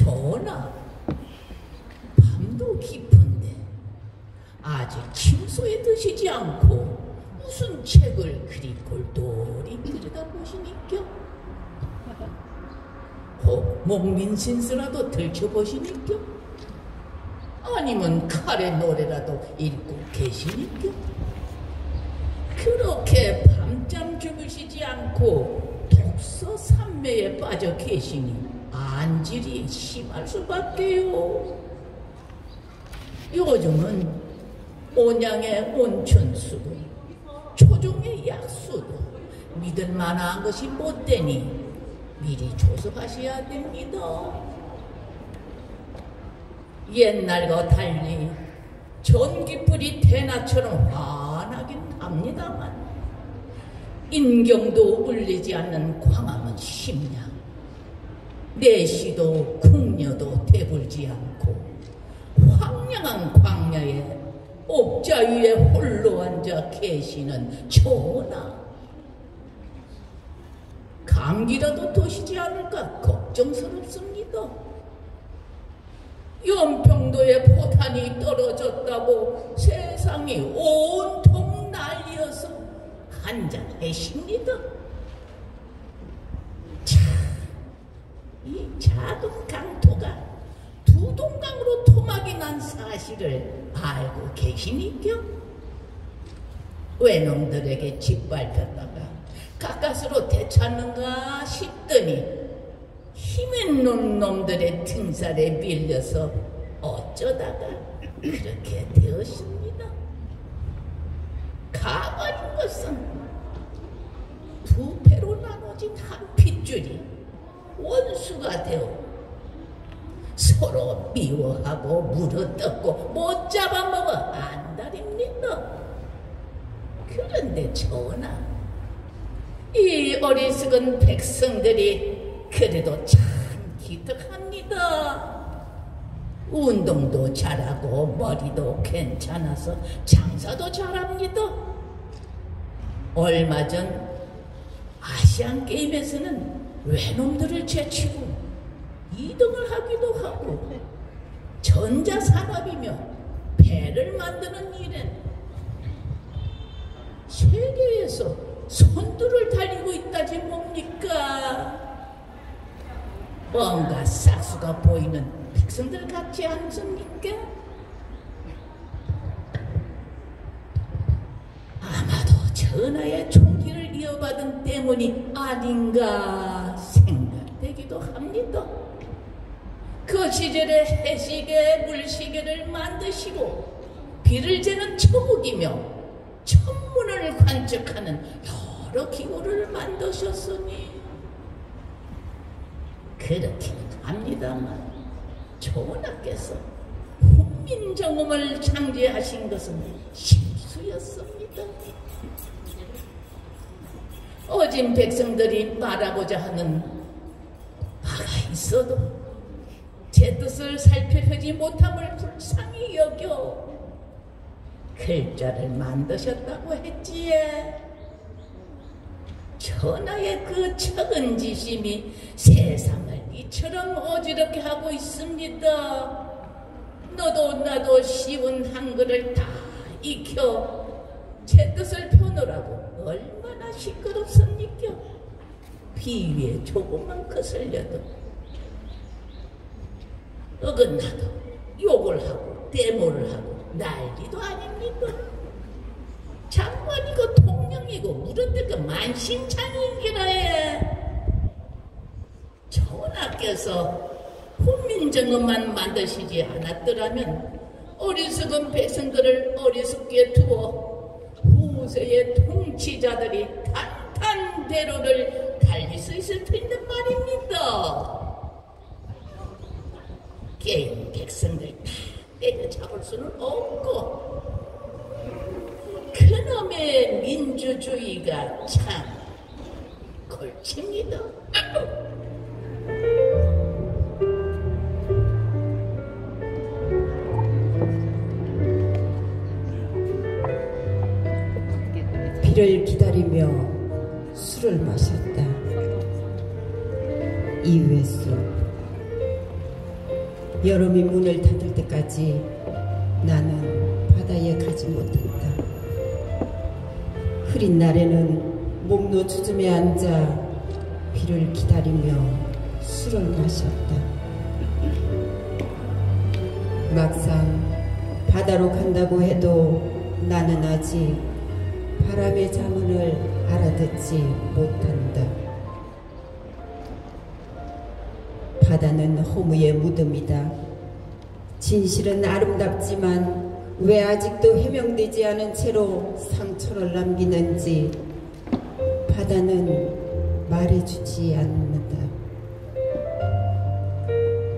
전하, 밤도 깊은데 아직 침소에 드시지 않고 무슨 책을 그리 골똘히 들여다보시니까? 혹 목민신스라도 들춰보시니까? 아니면 칼의 노래라도 읽고 계시니까? 그렇게 밤잠 주무시지 않고 독서 산매에 빠져 계시니 안질이 심할 수밖에요. 요즘은 온양의 온천수도 초종의 약수도 믿을 만한 것이 못 되니 미리 조섭하셔야 됩니다. 옛날과 달리 전기불이 대낮처럼 환하긴 합니다만 인경도 울리지 않는 광화문 심양, 내시도 궁녀도 대불지 않고 황량한 광야에 옥자 위에 홀로 앉아 계시는 전하, 감기라도 도시지 않을까 걱정스럽습니다. 연평도에 포탄이 떨어졌다고 세상이 온통 난리여서 한잔하십니다. 참, 이 작은 강토가 두 동강으로 토막이 난 사실을 알고 계시니까? 외놈들에게 짓밟혔다가 가까스로 되찾는가 싶더니 힘있는 놈들의 등살에 밀려서 어쩌다가 그렇게 되었습니다. 가만인 것은 두 배로 나눠진 한 핏줄이 원수가 되어 서로 미워하고 물어뜯고 못 잡아먹어 안달입니다. 그런데 전하, 이 어리석은 백성들이 그래도 참 기특합니다. 운동도 잘하고 머리도 괜찮아서 장사도 잘합니다. 얼마 전 아시안게임에서는 외놈들을 제치고 2등을 하기도 하고 전자산업이며 배를 만드는 일엔 세계에서 선두를 달리고 있다지 뭡니까? 뭔가 싹수가 보이는 백성들 같지 않습니까? 아마도 전하의 총기를 이어받은 때문이 아닌가 생각되기도 합니다. 그 시절에 해시계, 물시계를 만드시고 비를 재는 초국이며 천문을 관측하는 여러 기구를 만드셨으니 그렇기는 합니다만 전하께서 훈민정음을 창제하신 것은 실수였습니다. 어진 백성들이 말하고자 하는 바가 있어도 제 뜻을 살펴보지 못함을 불쌍히 여겨 글자를 만드셨다고 했지에 전하의 그 척은지심이 세상을 이처럼 어지럽게 하고 있습니다. 너도 나도 쉬운 한글을 다 익혀 제 뜻을 표현하고 얼마나 시끄럽습니까? 비위에 조금만 거슬려도 어긋나도 욕을 하고 데모를 하고 난리도 아닙니까? 장관이고 통령이고 물어뜯고 만신창이인기라 해. 전하께서 훈민정음만 만드시지 않았더라면 어리석은 백성들을 어리석게 두어 후세의 통치자들이 탄탄대로를 달릴 수 있을 텐데 말입니다. 게임 백성들 다 때려잡을 수는 없고 그놈의 민주주의가 참 골칩니다. 비를 기다리며 술을 마셨다. 이회수 여름이 문을 닫을 때까지 나는 바다에 가지 못했다. 흐린 날에는 목로 주점에 앉아 비를 기다리며 술을 마셨다. 막상 바다로 간다고 해도 나는 아직 바람의 자문을 알아듣지 못한다. 바다는 허무의 무덤이다. 진실은 아름답지만 왜 아직도 해명되지 않은 채로 상처를 남기는지 바다는 말해주지 않는다.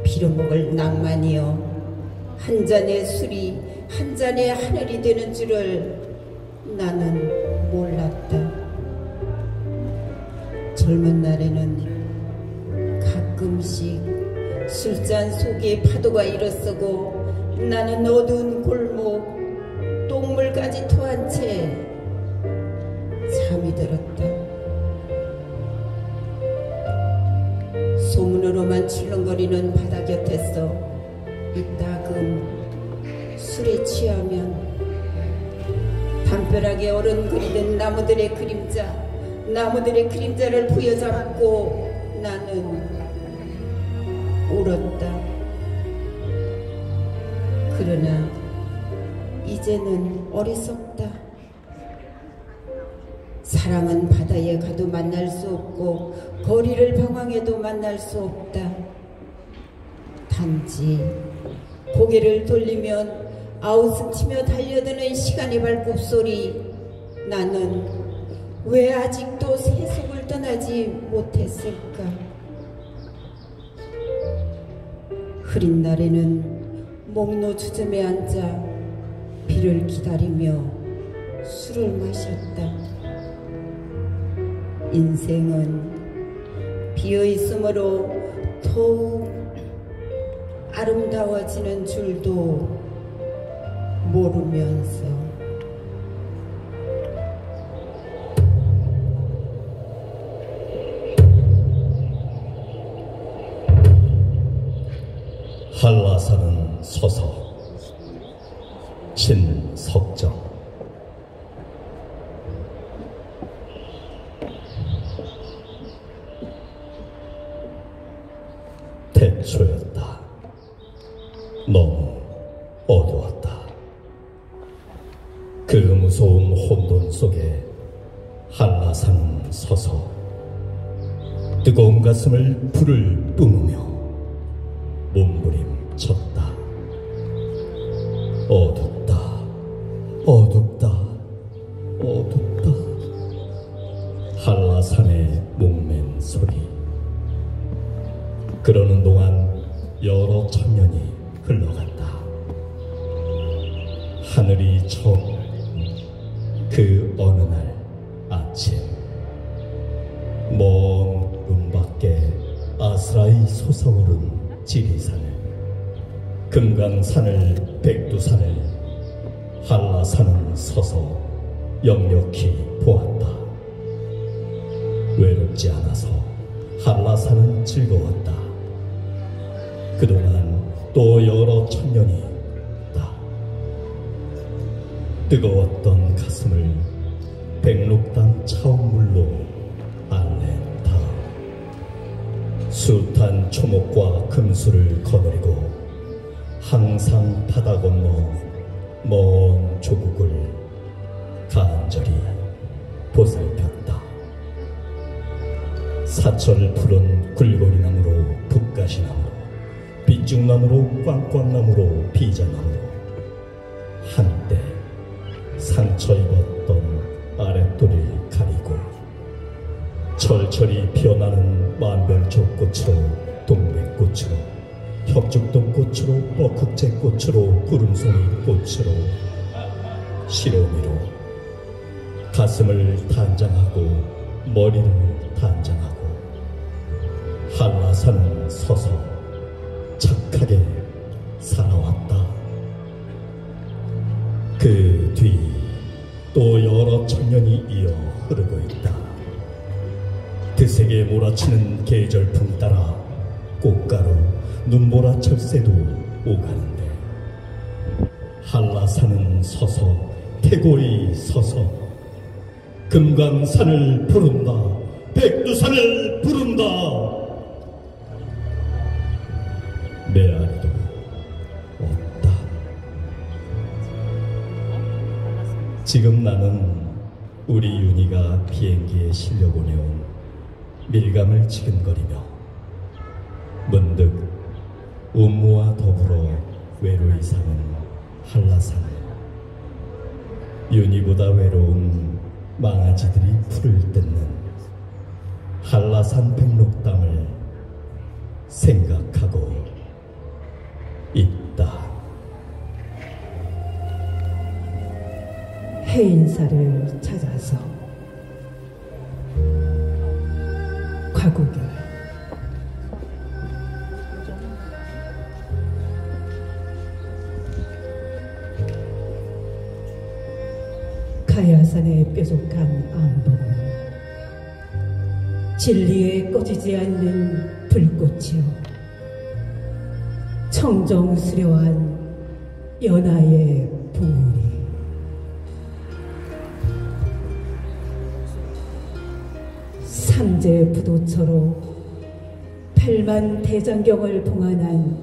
빌어먹을 낭만이여, 한 잔의 술이 한 잔의 하늘이 되는 줄을 나는 몰랐다. 젊은 날에는 가끔씩 술잔 속에 파도가 일어서고 나는 어두운 골목 똥물까지 토한 채 잠이 들었다. 소문으로만 출렁거리는 바다 곁에서 이따금 술에 취하면 담벼락에 어른거리는 나무들의 그림자를 부여잡고 나는 울었다. 그러나 이제는 어리석다. 사랑은 바다에 가도 만날 수 없고 거리를 방황해도 만날 수 없다. 단지 고개를 돌리면 아우성치며 달려드는 시간의 발굽소리, 나는 왜 아직도 세속을 떠나지 못했을까? 흐린 날에는 목로 주점에 앉아 비를 기다리며 술을 마셨다. 인생은 비어있으므로 더욱 아름다워지는 줄도 모르면서 한라산은 서서 신석정. 태초였다. 너무 어두웠다. 그 무서운 혼돈 속에 한라산은 서서 뜨거운 가슴을 불을 뿜으며 몸부림쳤다. 어둡다, 어둡다, 어둡다. 한라산의 목맨 소리. 그러는 동안 여러 천년이 흘러갔다. 하늘이 처음 그 어느 날 아침 먼 구름 밖에 아스라이 솟아오른 지리산을, 금강산을, 백두산을 한라산은 서서 역력히 보았다. 외롭지 않아서 한라산은 즐거웠다. 그동안 또 여러 천년이 다 뜨거웠던 가슴을 백록당 차원물로 알렌 다음 숱한 초목과 금수를 거느리고 항상 바다 건너 먼 조국을 간절히 보살폈다. 사철 푸른 굴고리나무로 북가시나무로 빗죽나무로 꽝꽝나무로 비자나무로 한때 상처 입었던 아랫도를 가리고 철철이 피어나는 만병초꽃으로 동백꽃으로 협죽동꽃으로 뻐국제꽃으로 구름송이꽃으로 시로미로 가슴을 단장하고 머리를 단장하고 한라산은 서서 착하게 살아왔다. 그 뒤 또 여러 천년이 이어 흐르고 있다. 드세게 몰아치는 계절풍 따라 꽃가루, 눈보라 철새도 오가는데 한라산은 서서 태고히 서서 금강산을 부른다 백두산을 부른다 메아리도 없다. 지금 나는 우리 윤희가 비행기에 실려 보내온 밀감을 지근거리며 문득 음무와 더불어 외로이 사는 한라산, 윤희보다 외로운 망아지들이 풀을 뜯는 한라산 백록담을 생각하고 있다. 해인사를 찾아서 과구결 가야산의 뾰족한 암봉은 진리에 꺼지지 않는 불꽃이요 청정수려한 연하의 봉우리 삼재 부도처로 팔만 대장경을 봉안한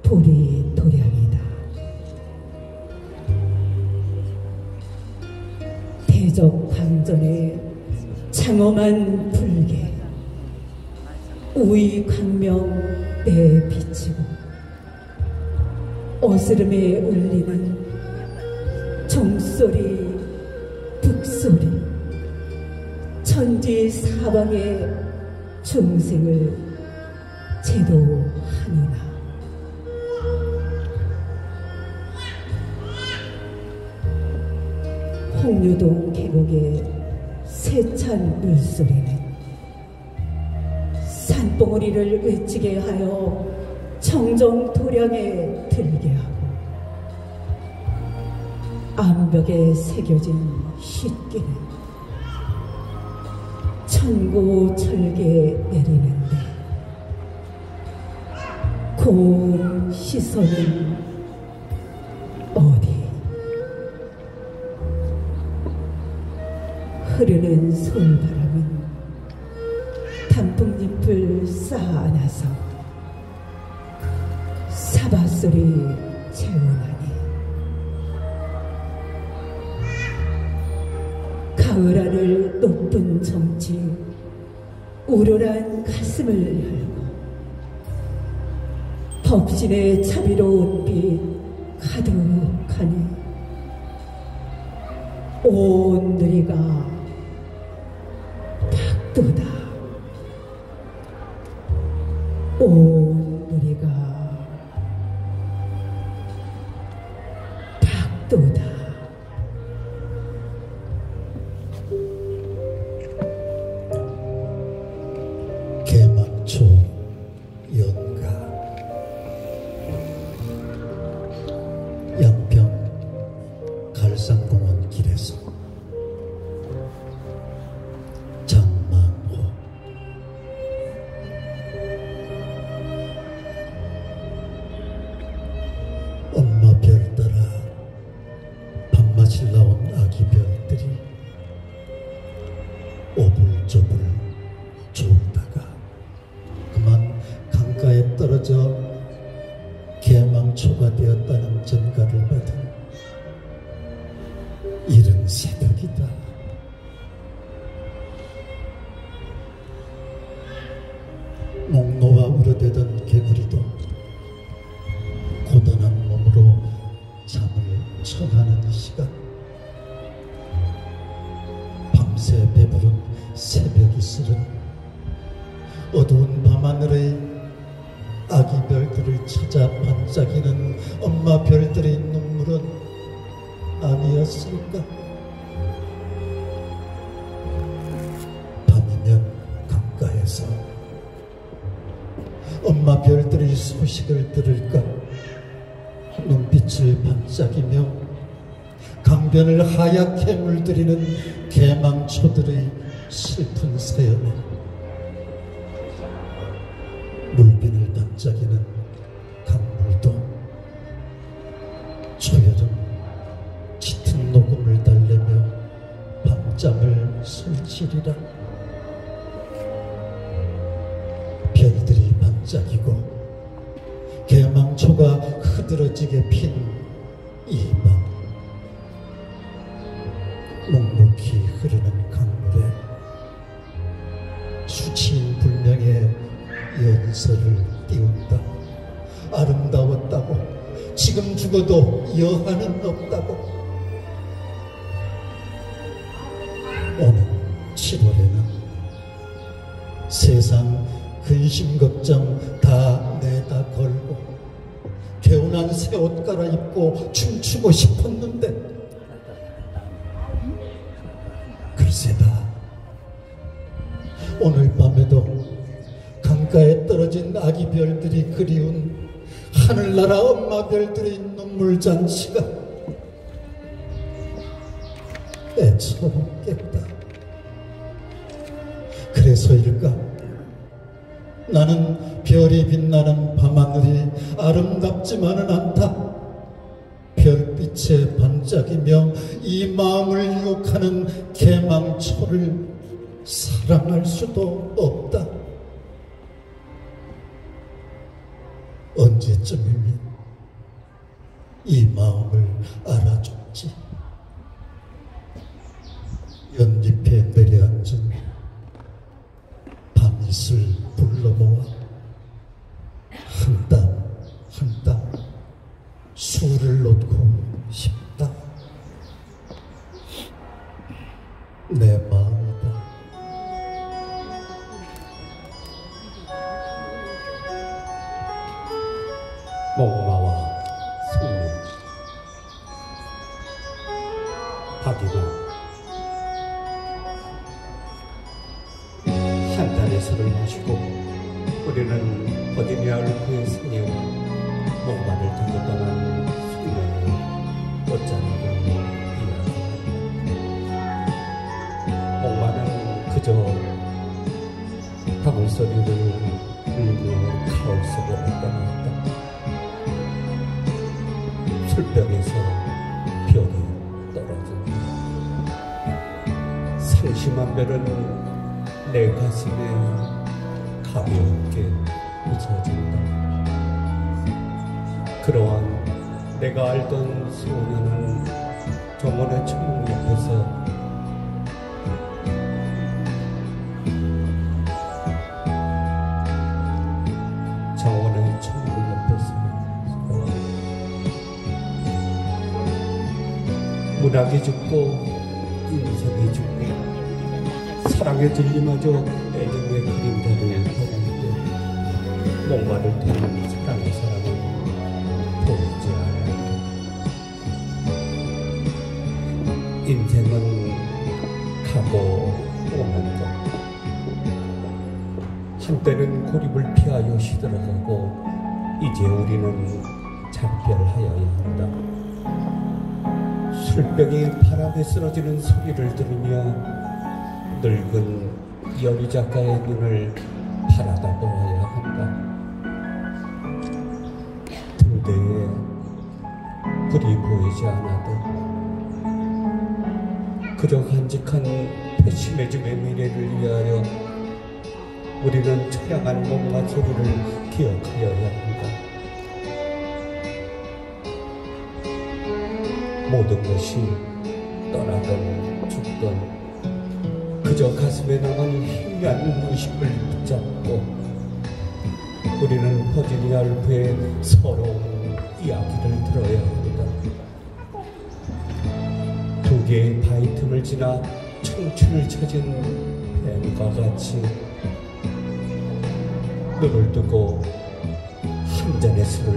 보리 도량이다. 대적강전의 장엄한 불개 우의 광명 내비치고 어스름에 울리는 종소리 북소리 천지 사방의 중생을 제도하노나 홍유동 계곡의 세찬 물소리는 산봉우리를 외치게 하여 청정 도량에 들게 하고 암벽에 새겨진 휘기는 천고철게 내리는데 고운 시선은 어디 흐르는 솔바람은 단풍잎을 쌓아안아서 사바소리 재운하니 가을 하늘 높은 정치 우러란 가슴을 열고 법신의 자비로운 빛 가득하니 온 누리가 박도다. 온 누리가 박도다. 개막초 연가 양평 갈산공원 길에서 장만호 엄마 별 따라 밥맛을 나온 아기 별들이 오불조불 졸다가 그만 강가에 떨어져 개망초가 되었다는 전가를 받은 이른 새벽이다. 목노와 우려대던 개구리도 고단한 몸으로 잠을 청하는 시간, 밤새 배부른 새벽이 쓸은 어두운 밤하늘의 아기 별들을 찾아 반짝이는 엄마 별들의 눈물은 아니었을까? 밤이면 강가에서 엄마 별들의 소식을 들을까? 눈빛을 반짝이며 강변을 하얗게 물들이는 개망초들의 슬픈 사연에 물빈을 담는 반짝이는 강물도 초여름 짙은 녹음을 달래며 밤잠을 설치리라. 별들이 반짝이고 개망초가 흐드러지게 핀 이 밤, 묵묵히 흐르는 강물에 수치인 불명의 연설을 띄운다. 아름다웠다고, 지금 죽어도 여한은 없다고. 오는 7월에는 세상 근심 걱정 다 내다 걸고 개운한 새 옷 갈아입고 춤추고 싶었는데 글쎄다, 오늘 밤에도 강가에 떨어진 아기 별들이 그리운 하늘나라 엄마 별들의 눈물 잔치가 애처롭겠다. 그래서일까, 나는 별이 빛나는 밤하늘이 아름답지만은 않다. 별빛에 반짝이며 이 마음을 유혹하는 개망초를 사랑할 수도 없다. 언제쯤이면 이 마음을 알아줬지. 연잎에 내려앉은 밤이슬 불러 모아 한 땀 한 땀 술을 놓고 싶다. 내 마음이다. 목마와 승리 박이고 한 잔의 술을 마시고 우리는 버지니아 루프의 승리와 목마를 타고 떠난 숙녀의 옷자락을 이야기한다. 목마는 그저 방울소리를 울며 가을 속에 왔다. 술병에서 별이 떨어진다. 상심한 별은 내 가슴에 가볍게 웃어진다. 그러한 내가 알던 소녀는 정원의 천문 옆에서 문학이 죽고 인생이 죽고 사랑의 진리마저 애정의 그림자를 보는데 목마를 태우는 사랑의 사람은 보이지 않는다. 인생은 가고 오는 것. 한때는 고립을 피하여 시들어가고 이제 우리는 작별하여야 한다. 술병이 바람에 쓰러지는 소리를 들으며 늙은 여리 작가의 눈을 바라다보아야 한다. 등대에 불이 보이지 않아도 그저 간직한 패시메즘의 미래를 위하여 우리는 처량한 목마 소리를 기억하여야 한다. 모든 것이 떠나던 죽던 그저 가슴에 남은 희미한 의식을 붙잡고 우리는 버지니아 울프의 서러운 이야기를 들어야 합니다. 두 개의 바위 틈을 지나 청춘을 찾은 뱀과 같이 눈을 뜨고 한 잔의 술을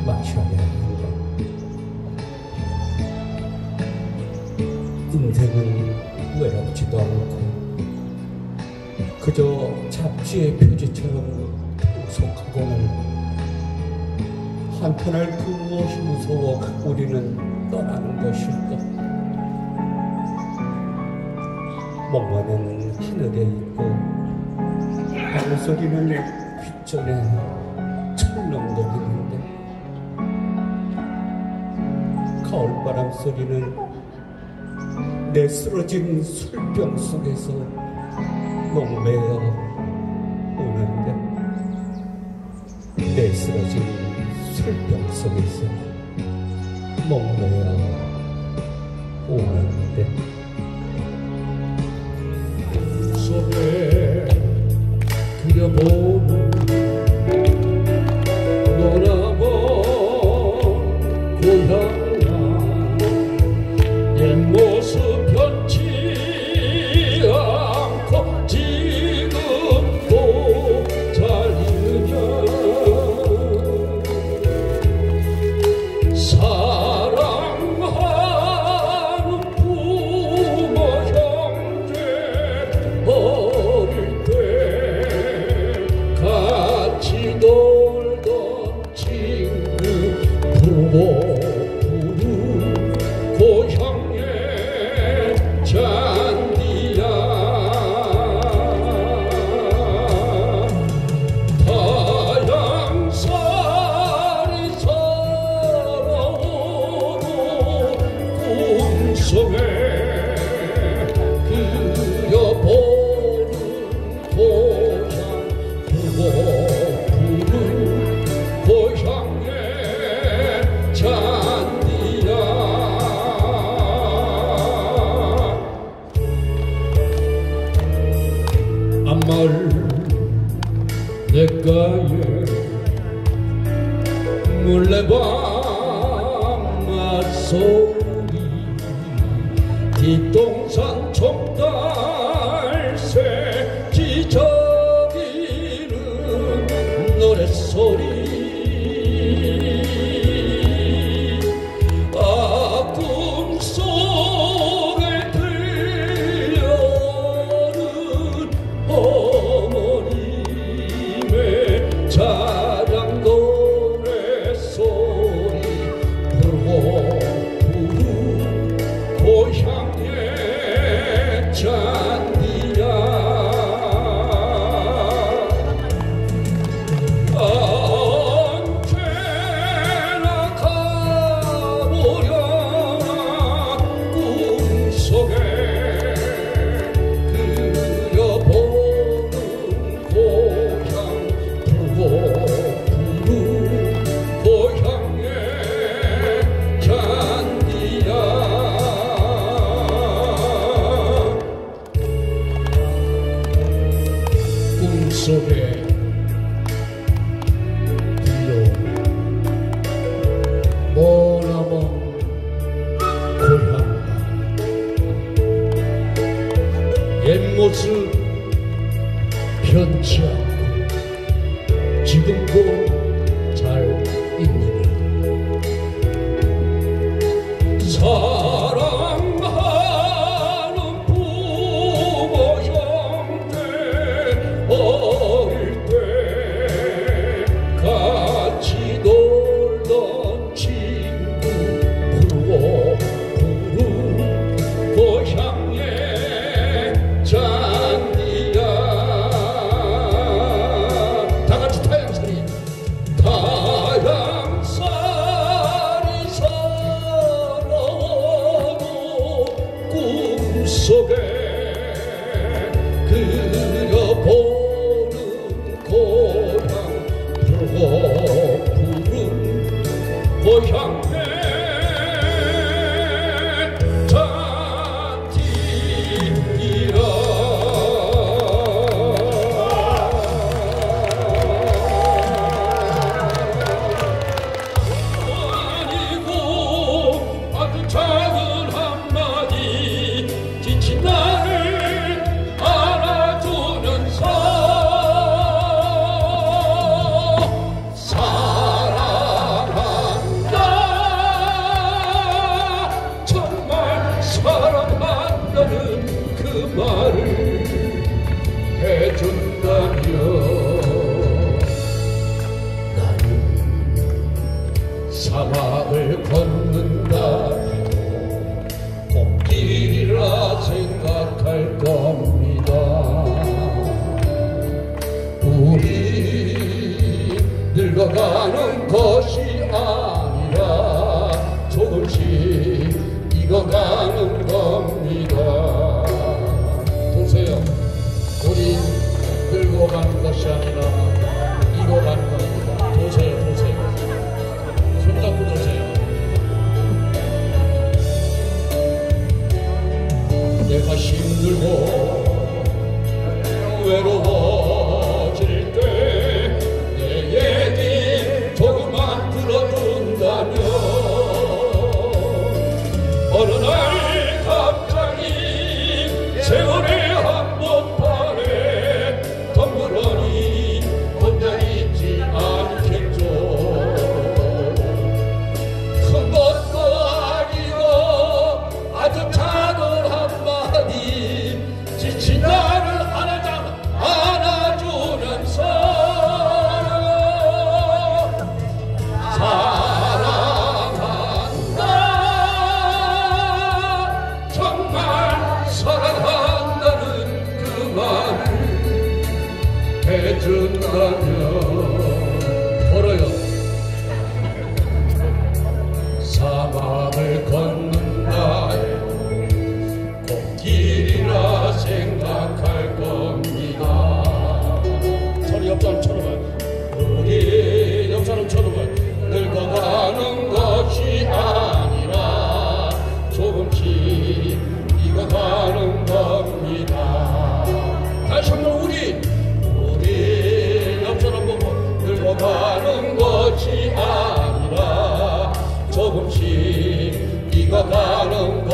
마셔야 합니다. 인생은 외롭지도 않고 그저 잡지의 표지처럼 통속하고는 한편할 그 무엇이 무서워 우리는 떠나는 것일까. 목마는 하늘에 있고 방울소리는 귓전에 엉덩이인데 가을바람 소리는 내 쓰러진 술병 속에서 목매어 오는데 내 쓰러진 술병 속에서 목매어 오는데 속에 그려보는 너라고 고향아 옛 모습 변치 않고 지금도 잘 있느냐 사랑하는 부모 형제 어릴 때 같이 놀던 친구 부모 부르 고향의 잔디야 타양살이 살아오고 꿈속에 그려보는 고향 부모 부르 고향의 잔디야 암마을 냇가에 물레방아 소리 뒷동산 총달새 지저귀는 노랫소리 꿈속에 들려오는 어머님의 자랑 노랫소리 부르고 부르 고향의 잔디야 언제나 가보려나 꿈속에 그려보는 고향 부르고 부르 고향의 잔디야 꿈속에 머나먼 고향 옛 모습 변치 않고 지금도 잘 있느냐 사랑하는 부모 형제 어릴 때 같이 놀던 친구 부르고 부르 고향의 잔디야 다같이 타양살이 살아오고 꿈속에 그려보는 고향 부르고 부른 고향의 잔디야 아니고 아주 작은 한마디 지친 나를 알아주면서 사랑한다 정말 사랑한다는 그 말을 해준다면 나는 사막을 걷는다 꽃길이라 생각할 겁니다. 우리 늙어 익어가는 것이 아니라 조금씩 익어가는 겁니다. 보세요. 우리 늙어가는 것이 아니라 익어가는 겁니다. 보세요. 손잡고 보세요. 내가 힘들고 외로워질 때 내 얘기 조금만 들어준다면 어느 날 갑자기 세월의 한복판에 덩그러니 혼자 있지 않겠죠. 큰 것도 아니고 아주 작은 한마디 지친 나를 안아주면서 사랑한다, 정말 사랑한다는 그 말을 해준다면 걸어요. 사막을 걷는 나의 꽃길이라 생각할 겁니다. 저리 옆 사람 쳐다봐요. 우리 옆 사람 쳐다봐요. 늙어가는 것이 아니라 조금씩 익어가는 겁니다. 다시 한번 우리 옆 사람 보고 늙어가는 것이 아니라 조금씩 익어가는 것